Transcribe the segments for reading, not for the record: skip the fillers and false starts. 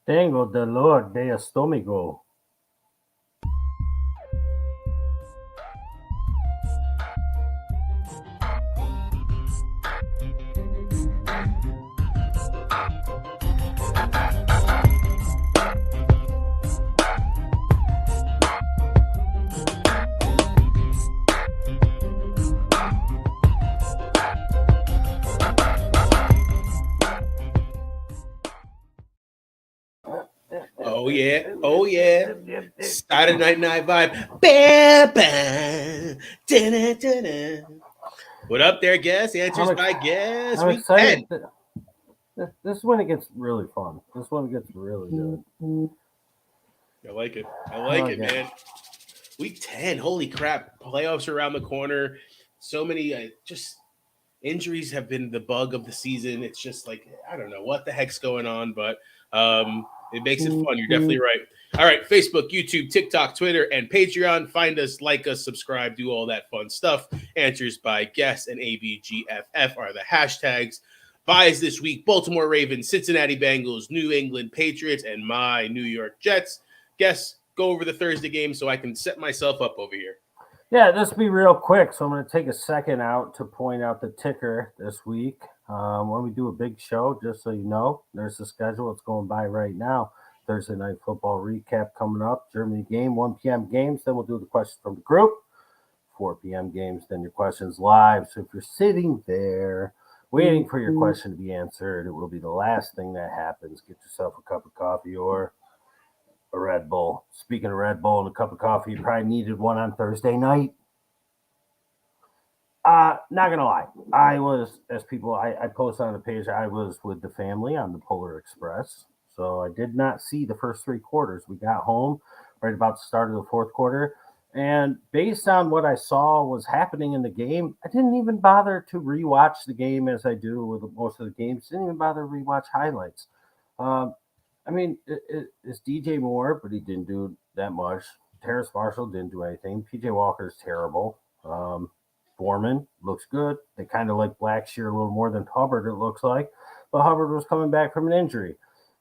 Tengo dolor de estómago. Oh yeah, oh yeah. Saturday Night Vibe. Bam, bam. Dun, dun, dun. What up there, guess? Answers I'm, by guess. I'm Week 10. excited. This is when it gets really fun. This one gets really good. I like it. I I like like it, it. man. Week 10. Holy crap. Playoffs are around the corner. So many just injuries have been the bug of the season. It's just like, I don't know what the heck's going on, but it makes it fun. You're definitely right. All right. Facebook, YouTube, TikTok, Twitter, and Patreon. Find us, like us, subscribe, do all that fun stuff. Answers by guess and ABGFF are the hashtags. Buys this week: Baltimore Ravens, Cincinnati Bengals, New England Patriots, and my New York Jets. Guess, go over the Thursday game so I can set myself up over here. Yeah, this will be real quick. So I'm going to take a second out to point out the ticker this week. When we do a big show, just so you know, there's the schedule. It's going by right now. Thursday night football recap coming up. Germany game, 1 p.m. games. Then we'll do the questions from the group. 4 p.m. games, then your questions live. So if you're sitting there waiting for your question to be answered, it will be the last thing that happens. Get yourself a cup of coffee or a Red Bull. Speaking of Red Bull and a cup of coffee, you probably needed one on Thursday night. Not gonna lie, I was, as people I posted on the page, I was with the family on the Polar Express, so I did not see the first 3 quarters. We got home right about the start of the fourth quarter, and based on what I saw was happening in the game, I didn't even bother to rewatch the game as I do with most of the games. Didn't even bother to rewatch highlights. Um, I mean, it's DJ Moore, but he didn't do that much. Terrace Marshall didn't do anything. PJ Walker's terrible. Foreman looks good. They kind of like Blackshear a little more than Hubbard, it looks like. But Hubbard was coming back from an injury.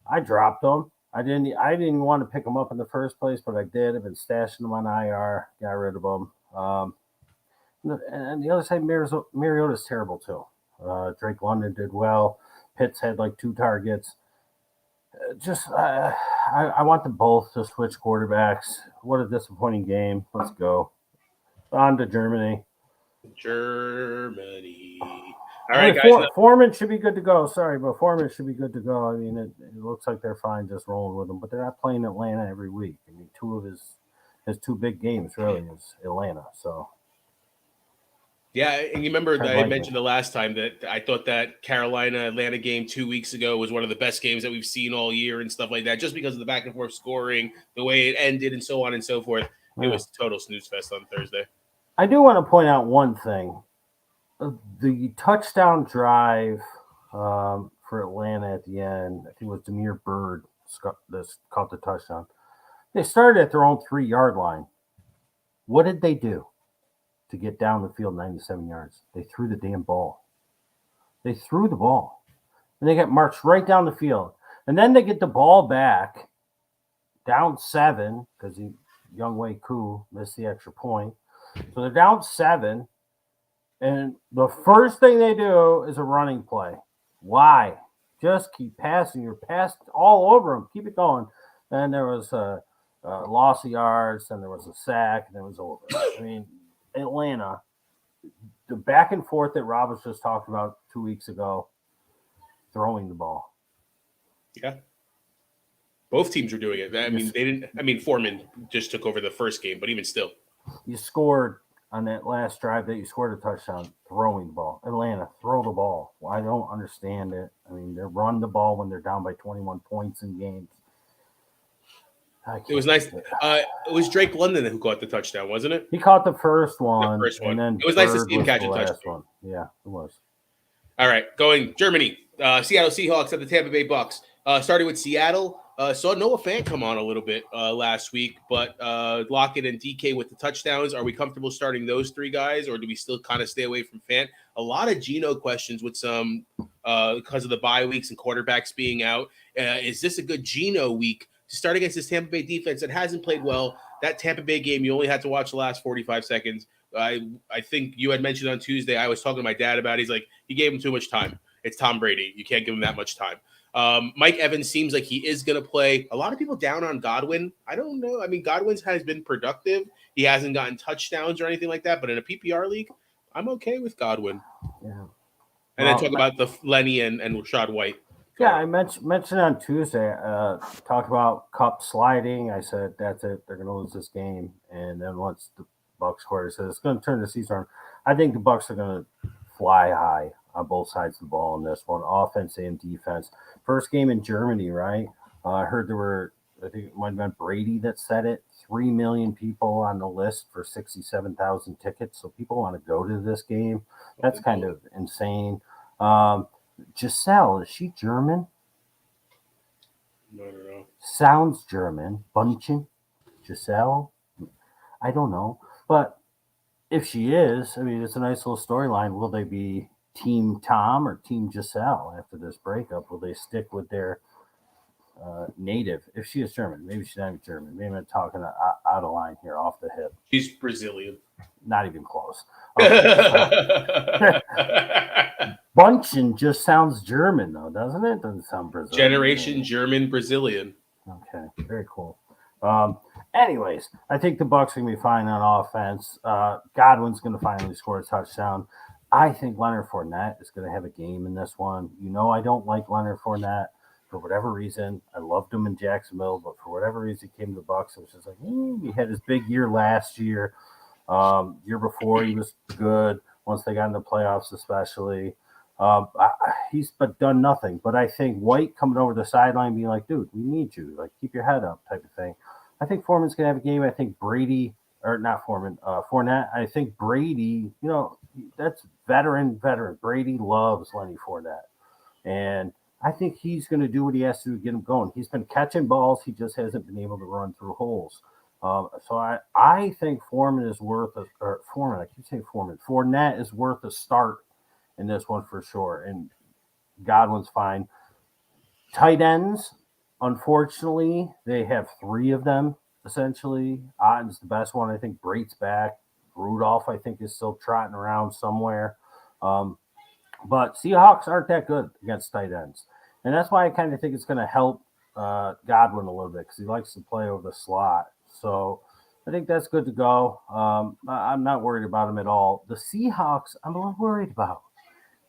I dropped him. I didn't want to pick him up in the first place, but I did. I've been stashing him on IR, got rid of him. And the other side, Mariota's terrible too. Drake London did well. Pitts had like 2 targets. I want them both to switch quarterbacks. What a disappointing game. Let's go. On to Germany. Germany. All I right, mean, guys. Foreman should be good to go. Sorry, but Foreman should be good to go. I mean, it looks like they're fine just rolling with him, but they're not playing Atlanta every week. I mean, two of his 2 big games really is Atlanta. So Yeah, and you remember that tread I lightly. mentioned the last time that I thought that Carolina Atlanta game 2 weeks ago was one of the best games that we've seen all year and stuff like that, just because of the back and forth scoring, the way it ended, and so on and so forth. It Yeah. was total snooze fest on Thursday. I do want to point out one thing: the touchdown drive for Atlanta at the end. I think it was Demir Bird that caught the touchdown. They started at their own 3 yard line. What did they do to get down the field 97 yards? They threw the damn ball. They threw the ball. And they get marched right down the field. And then they get the ball back down 7 because Young Wei Koo missed the extra point. So they're down 7. And the first thing they do is a running play. Why? Just keep passing. You're passed all over them. Keep it going. Then there was a loss of yards, and there was a sack, and it was over. I mean, Atlanta, the back and forth that Rob was just talking about 2 weeks ago, throwing the ball. Yeah. Both teams were doing it. I mean, they didn't. I mean, Foreman just took over the first game, but even still, You scored on that last drive that you scored a touchdown throwing the ball. Atlanta, throw the ball. Well, I don't understand it. I mean, they run the ball when they're down by 21 points in games. it was nice. It was Drake London who caught the touchdown, wasn't it? He caught the first The one, first one. and then It was nice to Bird see him was catch the a last touchdown. one. Yeah, it was. All right, going Germany. Seattle Seahawks at the Tampa Bay Bucks. Starting with Seattle. Saw Noah Fant come on a little bit last week, but Lockett and DK with the touchdowns. Are we comfortable starting those 3 guys, or do we still kind of stay away from Fant? A lot of Geno questions with some because of the bye weeks and quarterbacks being out. Is this a good Geno week to start against this Tampa Bay defense that hasn't played well? That Tampa Bay game, you only had to watch the last 45 seconds. I think you had mentioned on Tuesday, I was talking to my dad about it. He's like, he gave him too much time. It's Tom Brady. You can't give him that much time. Mike Evans seems like he is going to play. A lot of people down on Godwin. I don't know. I mean, Godwin has been productive. He hasn't gotten touchdowns or anything like that. But in a PPR league, I'm okay with Godwin. Yeah. And then talk about the Lenny and Rashad White. Yeah, I mentioned on Tuesday, talked about Cup sliding. I said, that's it. They're going to lose this game. And then once the Bucks scored, I said, it's going to turn the season around. I think the Bucks are going to fly high on both sides of the ball in this one, offense and defense. First game in Germany, right? I heard I think it might have been Brady that said it, 3 million people on the list for 67,000 tickets. So people want to go to this game. That's kind of insane. Giselle, is she German? No. Sounds German. Bunchen? Giselle? I don't know. But if she is, I mean, it's a nice little storyline. Will they be Team Tom or Team Giselle after this breakup? Will they stick with their native? If she is German, maybe she's not even German. Maybe I'm talking out of line here, off the hip. She's Brazilian. Not even close. Okay, Bunchen just sounds German, though, doesn't it? Doesn't sound Brazilian. Generation German Brazilian. Okay, very cool. Anyways, I think the Bucks are gonna be fine on offense. Godwin's gonna finally score a touchdown. I think Leonard Fournette is gonna have a game in this one. You know, I don't like Leonard Fournette for whatever reason. I loved him in Jacksonville, but for whatever reason, he came to the Bucks. It was just like he had his big year last year. Year before, he was good. Once they got in the playoffs, especially. He's done nothing. But I think White coming over the sideline being like, dude, we need you. Like, keep your head up type of thing. I think Foreman's going to have a game. I think Brady, or not Foreman, Fournette. I think Brady, you know, that's veteran. Brady loves Lenny Fournette. And I think he's going to do what he has to do to get him going. He's been catching balls. He just hasn't been able to run through holes. So I think Foreman is worth I keep saying Foreman. Fournette is worth a start in this one for sure. And Godwin's fine. Tight ends, unfortunately, they have 3 of them, essentially. Otten's the best one. I think Brate's back. Rudolph, I think, is still trotting around somewhere. But Seahawks aren't that good against tight ends. And that's why I kind of think it's going to help Godwin a little bit because he likes to play over the slot. So I think that's good to go. I'm not worried about him at all. The Seahawks, I'm a little worried about.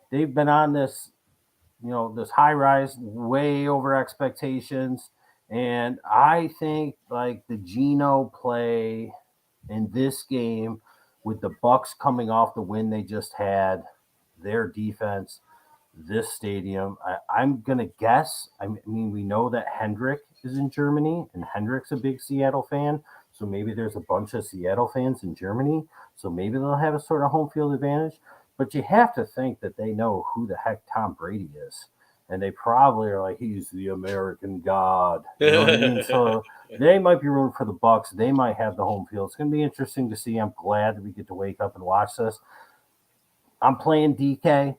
They've been on this, this high rise way over expectations. And I think like the Geno play in this game with the Bucks coming off the win they just had, their defense, this stadium, I'm going to guess. I mean, we know that Hendrick is in Germany and Hendrick's a big Seattle fan. So maybe there's a bunch of Seattle fans in Germany. So maybe they'll have a sort of home field advantage. But you have to think that they know who the heck Tom Brady is. And they probably are like, he's the American God. You know what I mean? So they might be rooting for the Bucks. They might have the home field. It's going to be interesting to see. I'm glad that we get to wake up and watch this. I'm playing DK.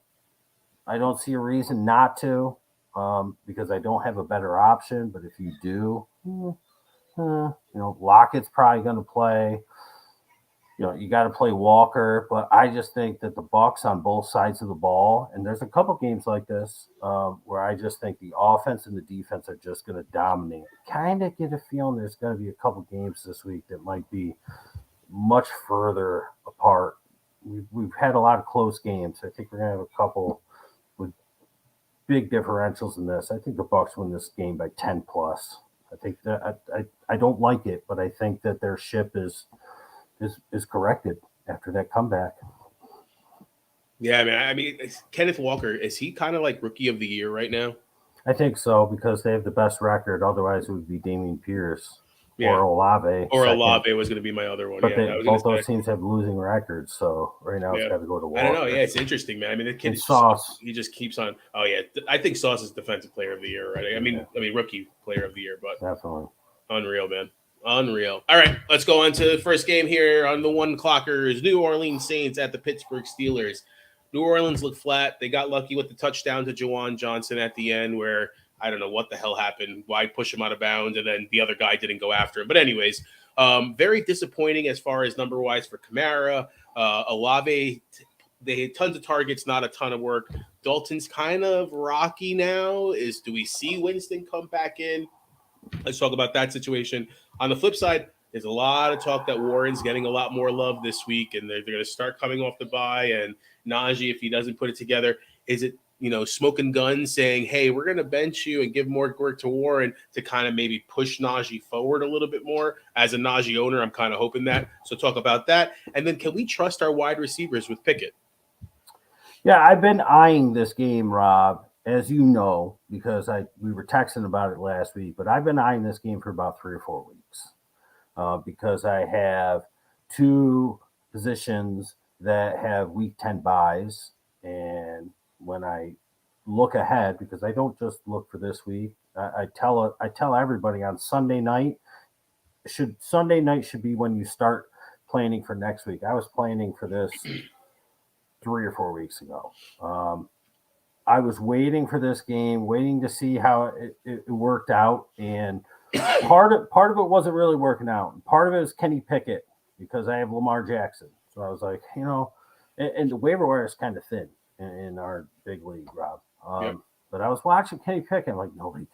I don't see a reason not to because I don't have a better option. But if you do, Lockett's probably going to play. You got to play Walker. But I just think that the Bucks on both sides of the ball, and there's a couple games like this where I just think the offense and the defense are just going to dominate. Kind of get a feeling there's going to be a couple games this week that might be much further apart. We've had a lot of close games. I think we're going to have a couple with big differentials in this. I think the Bucks win this game by 10 plus. I think that I don't like it, but I think that their ship is corrected after that comeback. Yeah, I mean, Kenneth Walker, is he kind of like rookie of the year right now? I think so because they have the best record. Otherwise, it would be Dameon Pierce or Olave. Or Olave was going to be my other one. But both those teams have losing records, so right now it's got to go to Walker. I don't know. Yeah, it's interesting, man. I mean, the kid Sauce. He just keeps on. Oh yeah, I think Sauce is defensive player of the year, right? I mean, rookie player of the year, but definitely unreal, man. Unreal. All right, let's go on to the first game here on the 1 clockers. New Orleans Saints at the Pittsburgh Steelers. New Orleans looked flat. They got lucky with the touchdown to Juwan Johnson at the end where I don't know what the hell happened. Why push him out of bounds? And then the other guy didn't go after him. But anyways, very disappointing as far as number wise for Kamara. Olave, they had tons of targets, not a ton of work. Dalton's kind of rocky now. Do we see Winston come back in? Let's talk about that situation. On the flip side, there's a lot of talk that Warren's getting a lot more love this week, and they're going to start coming off the bye. And Najee, if he doesn't put it together, is it smoking guns saying, "Hey, we're going to bench you and give more work to Warren to kind of maybe push Najee forward a little bit more"? As a Najee owner, I'm kind of hoping that. So talk about that, and then can we trust our wide receivers with Pickett? Yeah, I've been eyeing this game, Rob, as you know, because we were texting about it last week. But I've been eyeing this game for about 3 or 4 weeks because I have 2 positions that have week 10 buys, and when I look ahead, because I don't just look for this week, I tell everybody on Sunday night should be when you start planning for next week. I was planning for this 3 or 4 weeks ago. I was waiting for this game, waiting to see how it worked out, and part of it wasn't really working out. Part of it is Kenny Pickett because I have Lamar Jackson. So I was like, and the waiver wire is kind of thin in our big league, Rob. Yep. But I was watching Kenny Pickett. I'm like, nobody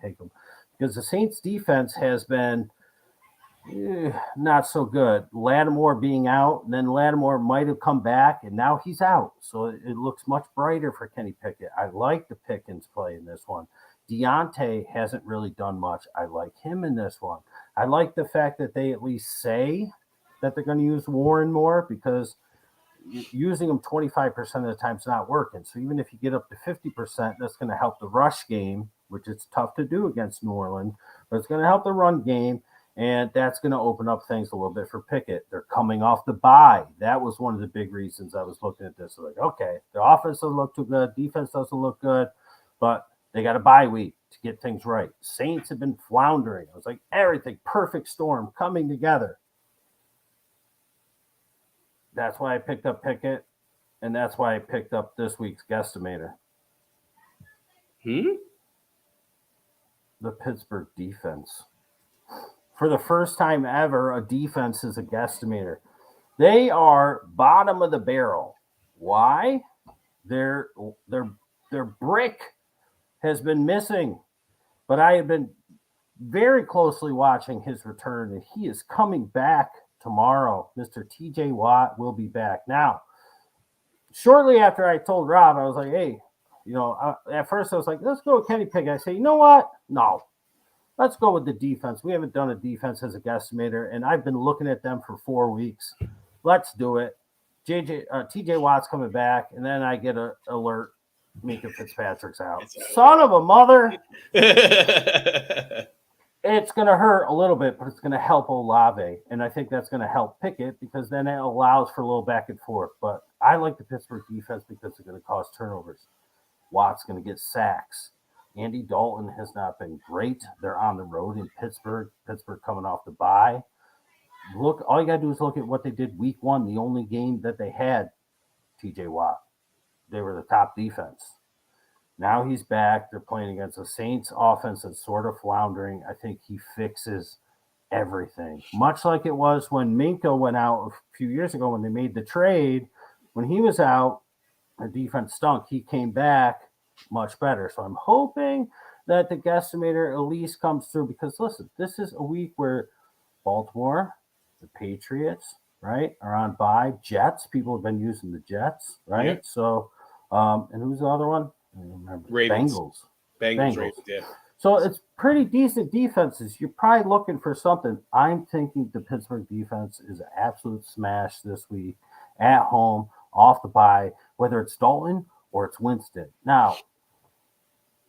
take him, because the Saints defense has been not so good. Lattimore being out, and then Lattimore might have come back, and now he's out. So it looks much brighter for Kenny Pickett. I like the Pickens play in this one. Deontay hasn't really done much. I like him in this one. I like the fact that they at least say that they're going to use Warren more, because using him 25% of the time is not working. So even if you get up to 50%, that's going to help the rush game, which is tough to do against New Orleans, but it's going to help the run game. And that's going to open up things a little bit for Pickett. They're coming off the bye. That was one of the big reasons I was looking at this. Like, okay, the offense doesn't look too good. Defense doesn't look good. But they got a bye week to get things right. Saints have been floundering. I was like, everything, perfect storm coming together. That's why I picked up Pickett. And that's why I picked up this week's guesstimator. The Pittsburgh defense. For the first time ever, a defense is a guesstimator. They are bottom of the barrel. Why? Their brick has been missing. But I have been very closely watching his return, and he is coming back tomorrow. Mr. TJ Watt will be back. Now, shortly after I told Rob, I was like, hey, at first I was like, let's go with Kenny Pickett. I say, you know what? No. Let's go with the defense. We haven't done a defense as a guesstimator, and I've been looking at them for 4 weeks. Let's do it. TJ Watt's coming back, and then I get an alert. Minka Fitzpatrick's out. Son of a mother. It's going to hurt a little bit, but it's going to help Olave, and I think that's going to help Pickett, because then it allows for a little back and forth. But I like the Pittsburgh defense because it's going to cause turnovers. Watt's going to get sacks. Andy Dalton has not been great. They're on the road in Pittsburgh. Pittsburgh coming off the bye. Look, all you got to do is look at what they did week 1, the only game that they had TJ Watt. They were the top defense. Now he's back. They're playing against a Saints offense that's sort of floundering. I think he fixes everything. Much like it was when Minka went out a few years ago when they made the trade. When he was out, the defense stunk. He came back much better. So I'm hoping that the guesstimator at least comes through, because listen, this is a week where Baltimore, the Patriots, right, are on bye. Jets, people have been using the Jets, right? Yeah. So, and who's the other one? I don't remember. Ravens. Bengals. Ravens, yeah. So it's pretty decent defenses. You're probably looking for something. I'm thinking the Pittsburgh defense is an absolute smash this week at home, off the bye, whether it's Dalton or it's Winston. Now,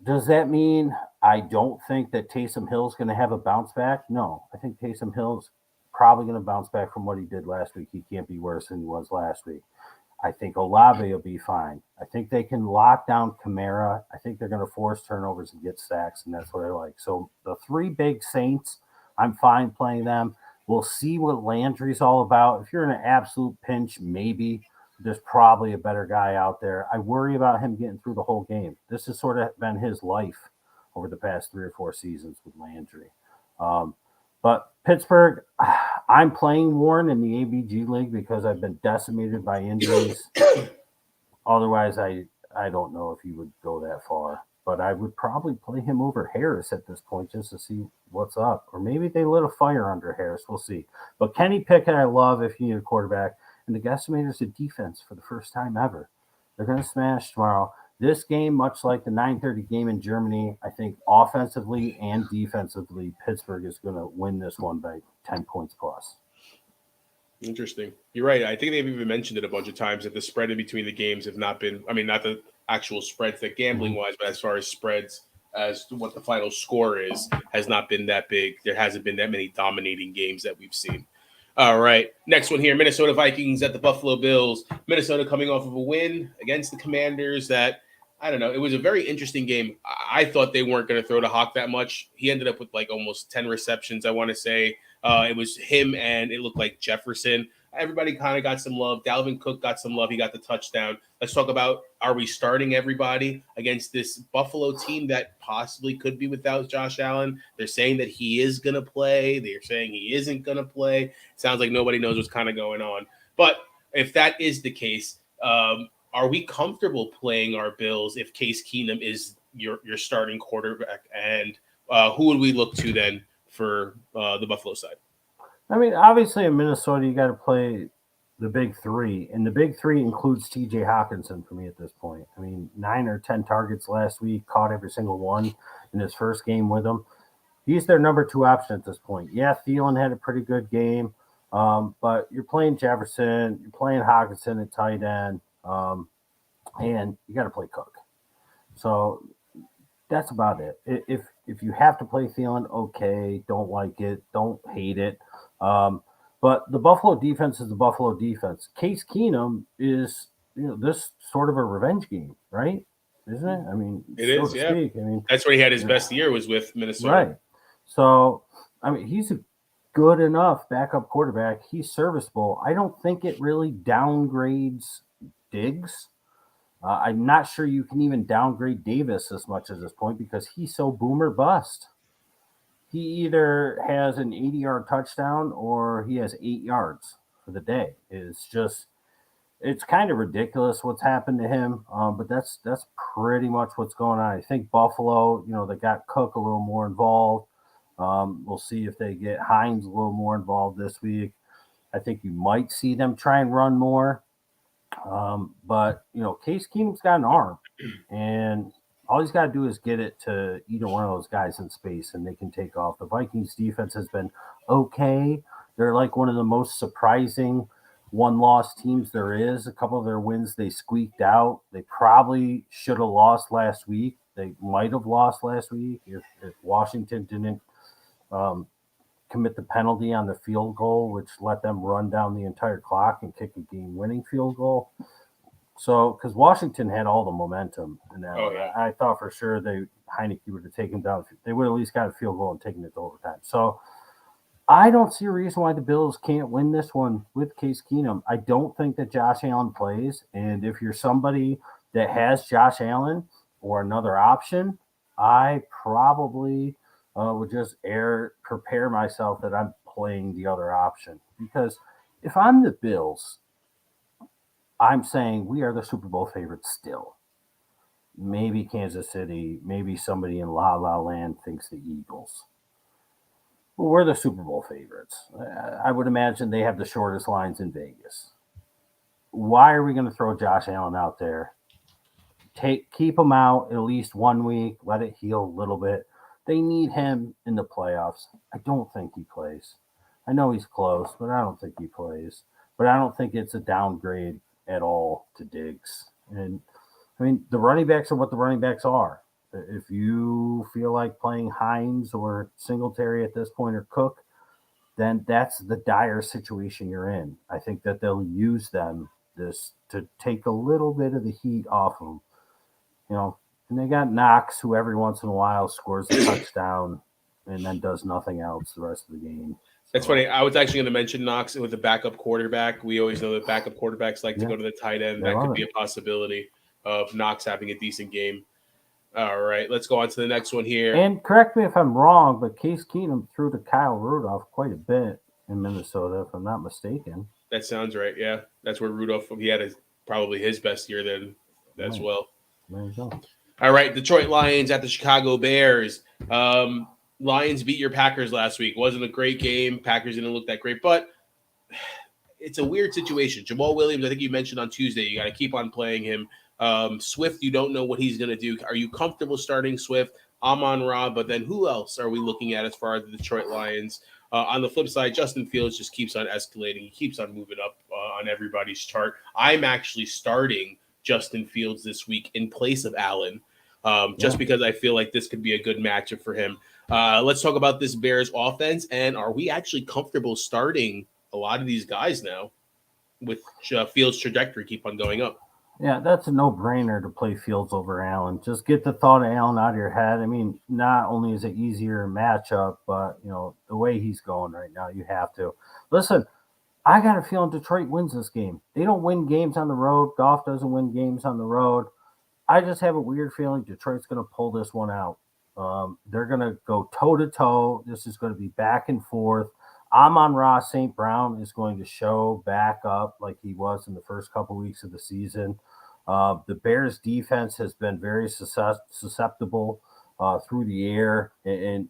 does that mean I don't think that Taysom Hill's going to have a bounce back? No. I think Taysom Hill's probably going to bounce back from what he did last week. He can't be worse than he was last week. I think Olave will be fine. I think they can lock down Kamara. I think they're going to force turnovers and get sacks, and that's what I like. So the 3 big Saints, I'm fine playing them. We'll see what Landry's all about. If you're in an absolute pinch, maybe there's probably a better guy out there. I worry about him getting through the whole game. This has sort of been his life over the past 3 or 4 seasons with Landry. But Pittsburgh, I'm playing Warren in the ABG League because I've been decimated by injuries. Otherwise, I don't know if he would go that far. But I would probably play him over Harris at this point just to see what's up. Or maybe they lit a fire under Harris. We'll see. But Kenny Pickett, I love if you need a quarterback. And the Guesstimators, a defense for the first time ever. They're going to smash tomorrow. This game, much like the 9:30 game in Germany, I think offensively and defensively, Pittsburgh is going to win this one by 10 points plus. Interesting. You're right. I think they've even mentioned it a bunch of times that the spread in between the games have not been, I mean, not the actual spreads that gambling wise, but as far as spreads as to what the final score is, has not been that big. There hasn't been that many dominating games that we've seen. All right. Next one here, Minnesota Vikings at the Buffalo Bills. Minnesota coming off of a win against the Commanders that, I don't know, it was a very interesting game. I thought they weren't going to throw to Hawk that much. He ended up with like almost 10 receptions, I want to say. It was him and it looked like Jefferson. Everybody kind of got some love. Dalvin Cook got some love. He got the touchdown. Let's talk about, are we starting everybody against this Buffalo team that possibly could be without Josh Allen? They're saying that he is going to play. They're saying he isn't going to play. Sounds like nobody knows what's kind of going on. But if that is the case, are we comfortable playing our Bills if Case Keenum is your starting quarterback? And who would we look to then for the Buffalo side? I mean, obviously in Minnesota, you got to play the big three. And the big three includes TJ Hawkinson for me at this point. I mean, 9 or 10 targets last week, caught every single one in his first game with them. He's their number 2 option at this point. Yeah, Thielen had a pretty good game. But you're playing Jefferson, you're playing Hawkinson at tight end. And you got to play Cook. So that's about it. If you have to play Thielen, okay, don't like it, don't hate it. But the Buffalo defense is the Buffalo defense. Case Keenum is, this sort of a revenge game, right? Isn't it? I mean, it is. Yeah. Speak. I mean, that's where he had his best year was with Minnesota. Right. So, I mean, he's a good enough backup quarterback. He's serviceable. I don't think it really downgrades Diggs. I'm not sure you can even downgrade Davis as much at this point because he's so boomer bust. He either has an 80-yard touchdown or he has 8 yards for the day. It's kind of ridiculous what's happened to him, but that's pretty much what's going on. I think Buffalo, they got Cook a little more involved. We'll see if they get Hines a little more involved this week. I think you might see them try and run more. But Case Keenum's got an arm, and all he's got to do is get it to either one of those guys in space, and they can take off. The Vikings defense has been okay. They're like one of the most surprising one-loss teams there is. A couple of their wins they squeaked out. They probably should have lost last week. They might have lost last week if Washington didn't commit the penalty on the field goal, which let them run down the entire clock and kick a game-winning field goal. So, because Washington had all the momentum in that, yeah. I thought for sure Heineke would have taken down. They would have at least got a field goal and taken it to overtime. So, I don't see a reason why the Bills can't win this one with Case Keenum. I don't think that Josh Allen plays, and if you're somebody that has Josh Allen or another option, I probably would just prepare myself that I'm playing the other option. Because if I'm the Bills, I'm saying we are the Super Bowl favorites still. Maybe Kansas City, maybe somebody in La La Land thinks the Eagles. Well, we're the Super Bowl favorites. I would imagine they have the shortest lines in Vegas. Why are we going to throw Josh Allen out there? Keep him out at least 1 week, let it heal a little bit. They need him in the playoffs. I don't think he plays. I know he's close, but I don't think he plays. But I don't think it's a downgrade at all to Diggs. And, I mean, the running backs are what the running backs are. If you feel like playing Hines or Singletary at this point or Cook, then that's the dire situation you're in. I think that they'll use them to take a little bit of the heat off them. And they got Knox, who every once in a while scores a touchdown and then does nothing else the rest of the game. That's funny. I was actually going to mention Knox with the backup quarterback. We always know that backup quarterbacks like to go to the tight end. That could be a possibility of Knox having a decent game. All right, let's go on to the next one here. And correct me if I'm wrong, but Case Keenum threw to Kyle Rudolph quite a bit in Minnesota, if I'm not mistaken. That sounds right. Yeah, that's where Rudolph, he had probably his best year then as well. There you go. All right, Detroit Lions at the Chicago Bears. Lions beat your Packers last week. Wasn't a great game. Packers didn't look that great, but it's a weird situation. Jamal Williams, I think you mentioned on Tuesday, you got to keep on playing him. Swift, you don't know what he's going to do. Are you comfortable starting Swift? Amon-Ra, but then who else are we looking at as far as the Detroit Lions? On the flip side, Justin Fields just keeps on escalating. He keeps on moving up on everybody's chart. I'm actually starting Justin Fields this week in place of Allen, just because I feel like this could be a good matchup for him. Let's talk about this Bears offense, and are we actually comfortable starting a lot of these guys now with Fields' trajectory keep on going up? Yeah, that's a no-brainer to play Fields over Allen. Just get the thought of Allen out of your head. I mean, not only is it easier matchup, but, the way he's going right now, you have to. Listen, I got a feeling Detroit wins this game. They don't win games on the road. Goff doesn't win games on the road. I just have a weird feeling Detroit's going to pull this one out. They're going to go toe-to-toe. This is going to be back and forth. Amon-Ra St. Brown is going to show back up like he was in the first couple weeks of the season. The Bears defense has been very susceptible through the air and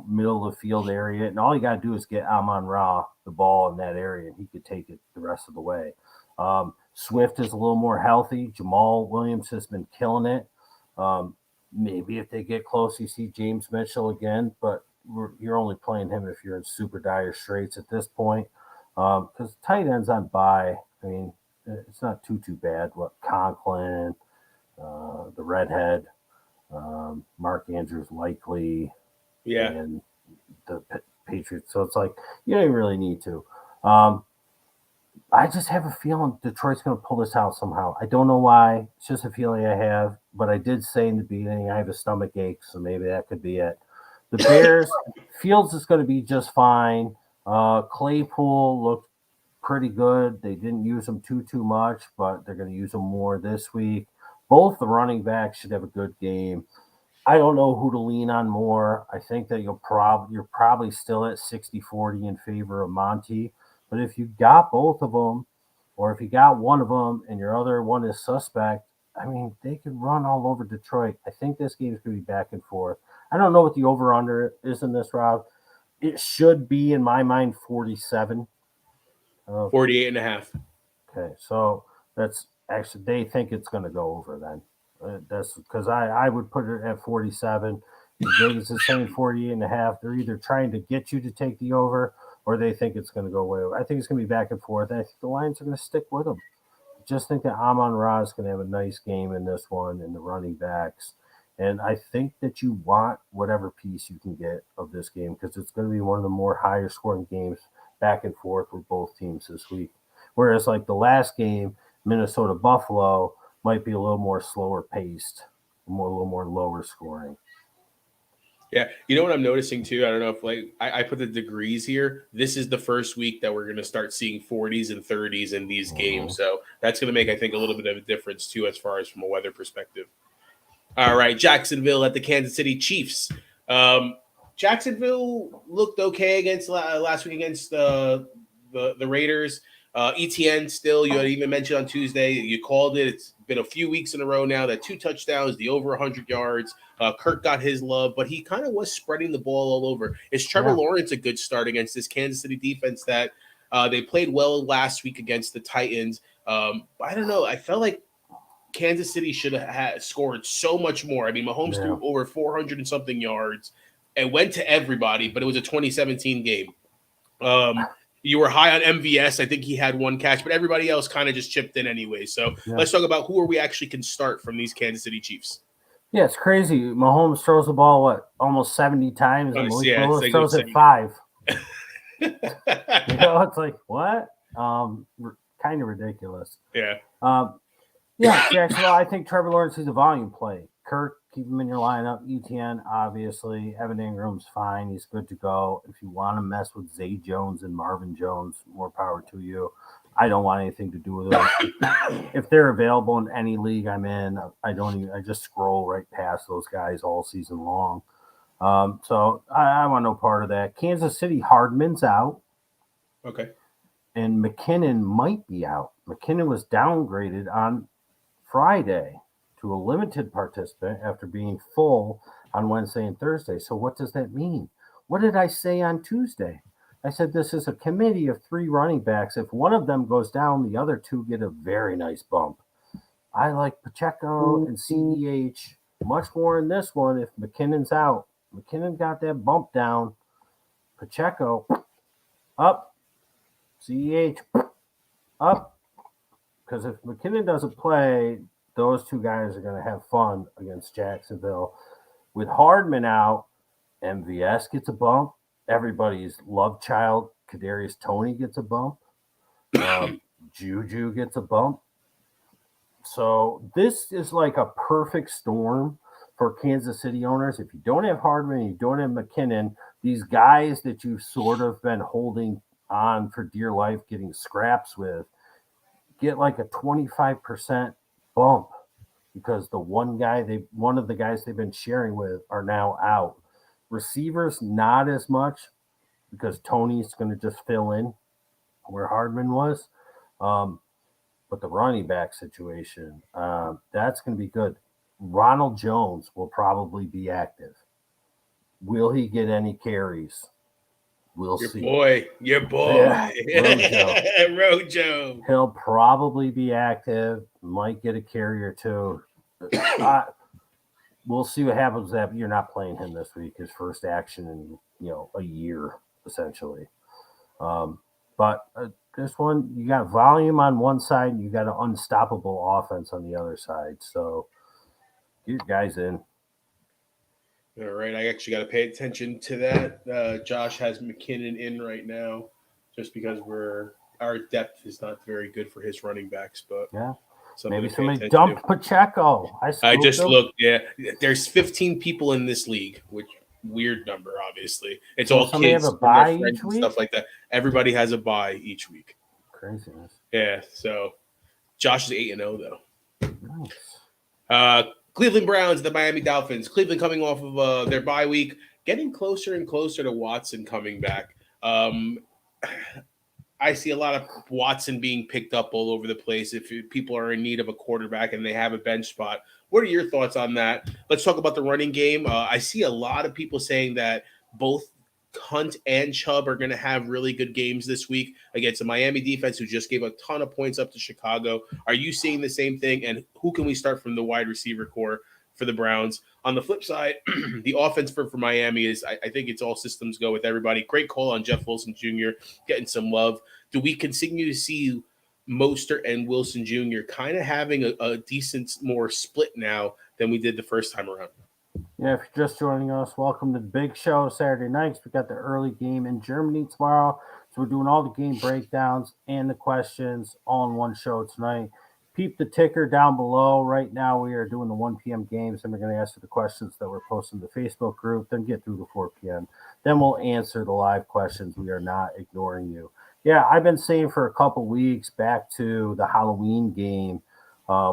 middle of the field area. And all you got to do is get Amon-Ra the ball in that area, and he could take it the rest of the way. Swift is a little more healthy. Jamal Williams has been killing it. Maybe if they get close, you see James Mitchell again, but you're only playing him if you're in super dire straits at this point. Because tight ends on bye, I mean, it's not too bad. What Conklin, the redhead, Mark Andrews likely, and the Patriots. So it's like you don't really need to. I just have a feeling Detroit's going to pull this out somehow. I don't know why. It's just a feeling I have. But I did say in the beginning I have a stomach ache, so maybe that could be it. The Bears, Fields is going to be just fine. Claypool looked pretty good. They didn't use him too much, but they're going to use him more this week. Both the running backs should have a good game. I don't know who to lean on more. I think that you're probably still at 60-40 in favor of Monty. But if you got both of them, or if you got one of them and your other one is suspect, I mean, they can run all over Detroit. I think this game is going to be back and forth. I don't know what the over-under is in this, Rob. It should be, in my mind, 47. 48 and a half. Okay, so that's actually, they think it's going to go over then. That's because I would put it at 47. Vegas is saying 48 and a half. They're either trying to get you to take the over or they think it's going to go way over. I think it's going to be back and forth. I think the Lions are going to stick with them. Just think that Amon-Ra is going to have a nice game in this one and the running backs. And I think that you want whatever piece you can get of this game because it's going to be one of the more higher scoring games back and forth with both teams this week. Whereas like the last game, Minnesota-Buffalo, might be a little more slower paced, a little more lower scoring. Yeah, you know what I'm noticing too? I don't know if I put the degrees here. This is the first week that we're going to start seeing 40s and 30s in these games. So that's going to make, I think, a little bit of a difference too as far as from a weather perspective. All right, Jacksonville at the Kansas City Chiefs. Jacksonville looked okay against last week against the Raiders. ETN still, you had even mentioned on Tuesday, you called it. It's been a few weeks in a row now that 2 touchdowns, the over 100 yards. Kirk got his love, but he kind of was spreading the ball all over. Is Trevor Lawrence a good start against this Kansas City defense that they played well last week against the Titans? I don't know. I felt like Kansas City should have scored so much more. I mean, Mahomes threw over 400 and something yards and went to everybody, but it was a 2017 game. You were high on MVS. I think he had one catch, but everybody else kind of just chipped in anyway. So let's talk about who we actually can start from these Kansas City Chiefs. Yeah, it's crazy. Mahomes throws the ball, almost 70 times, and Malik Willis throws it 5. It's like, what? Kind of ridiculous. Yeah. Jacksonville, I think Trevor Lawrence is a volume play. Kirk, keep him in your lineup. ETN, obviously. Evan Ingram's fine. He's good to go. If you want to mess with Zay Jones and Marvin Jones, more power to you. I don't want anything to do with them. If they're available in any league I'm in, I just scroll right past those guys all season long. So I want no part of that. Kansas City, Hardman's out. Okay. And McKinnon might be out. McKinnon was downgraded on Friday to a limited participant after being full on Wednesday and Thursday. So what does that mean? What did I say on Tuesday? I said this is a committee of 3 running backs. If one of them goes down, the other 2 get a very nice bump. I like Pacheco and CEH much more in this one if McKinnon's out. McKinnon got that bump down. Pacheco up. CEH up. Because if McKinnon doesn't play, those 2 guys are going to have fun against Jacksonville. With Hardman out, MVS gets a bump. Everybody's love child, Kadarius Toney, gets a bump. Juju gets a bump. So this is like a perfect storm for Kansas City owners. If you don't have Hardman, you don't have McKinnon, these guys that you've sort of been holding on for dear life, getting scraps with, get like a 25% bump because one of the guys they've been sharing with are now out. Receivers, not as much because Tony's going to just fill in where Hardman was. But the running back situation, that's going to be good. Ronald Jones will probably be active. Will he get any carries? We'll see. Your boy. Yeah, Rojo. He'll probably be active. Might get a carry or 2. We'll see what happens. That you're not playing him this week. His first action in a year essentially. But this one, you got volume on one side, and you got an unstoppable offense on the other side. So get guys in. All right, I actually got to pay attention to that. Josh has McKinnon in right now, just because our depth is not very good for his running backs. But yeah, something maybe to pay somebody attention dumped to. Pacheco. I just looked. Yeah, there's 15 people in this league, which weird number. Obviously, it's So all somebody kids, have a and their bye friends each and week? stuff like that. Everybody has a bye each week. Craziness. Yeah, so Josh is 8-0 though. Nice. Cleveland Browns, the Miami Dolphins. Cleveland coming off of their bye week, getting closer and closer to Watson coming back. I see a lot of Watson being picked up all over the place if people are in need of a quarterback and they have a bench spot. What are your thoughts on that? Let's talk about the running game. I see a lot of people saying that both Hunt and Chubb are going to have really good games this week against a Miami defense who just gave a ton of points up to Chicago. Are you seeing the same thing? And who can we start from the wide receiver core for the Browns? On the flip side, the offense for Miami is, I think it's all systems go with everybody. Great call on Jeff Wilson Jr. getting some love. Do we continue to see Mostert and Wilson Jr. kind of having a decent more split now than we did the first time around? Yeah, if you're just joining us, welcome to the big show Saturday nights. We got the early game in Germany tomorrow. So we're doing all the game breakdowns and the questions all in one show tonight. Peep the ticker down below. Right now we are doing the 1 p.m. games, and we're going to answer the questions that we're posting in the Facebook group, then get through the 4 p.m. Then we'll answer the live questions. We are not ignoring you. Yeah, I've been saying for a couple weeks back to the Halloween game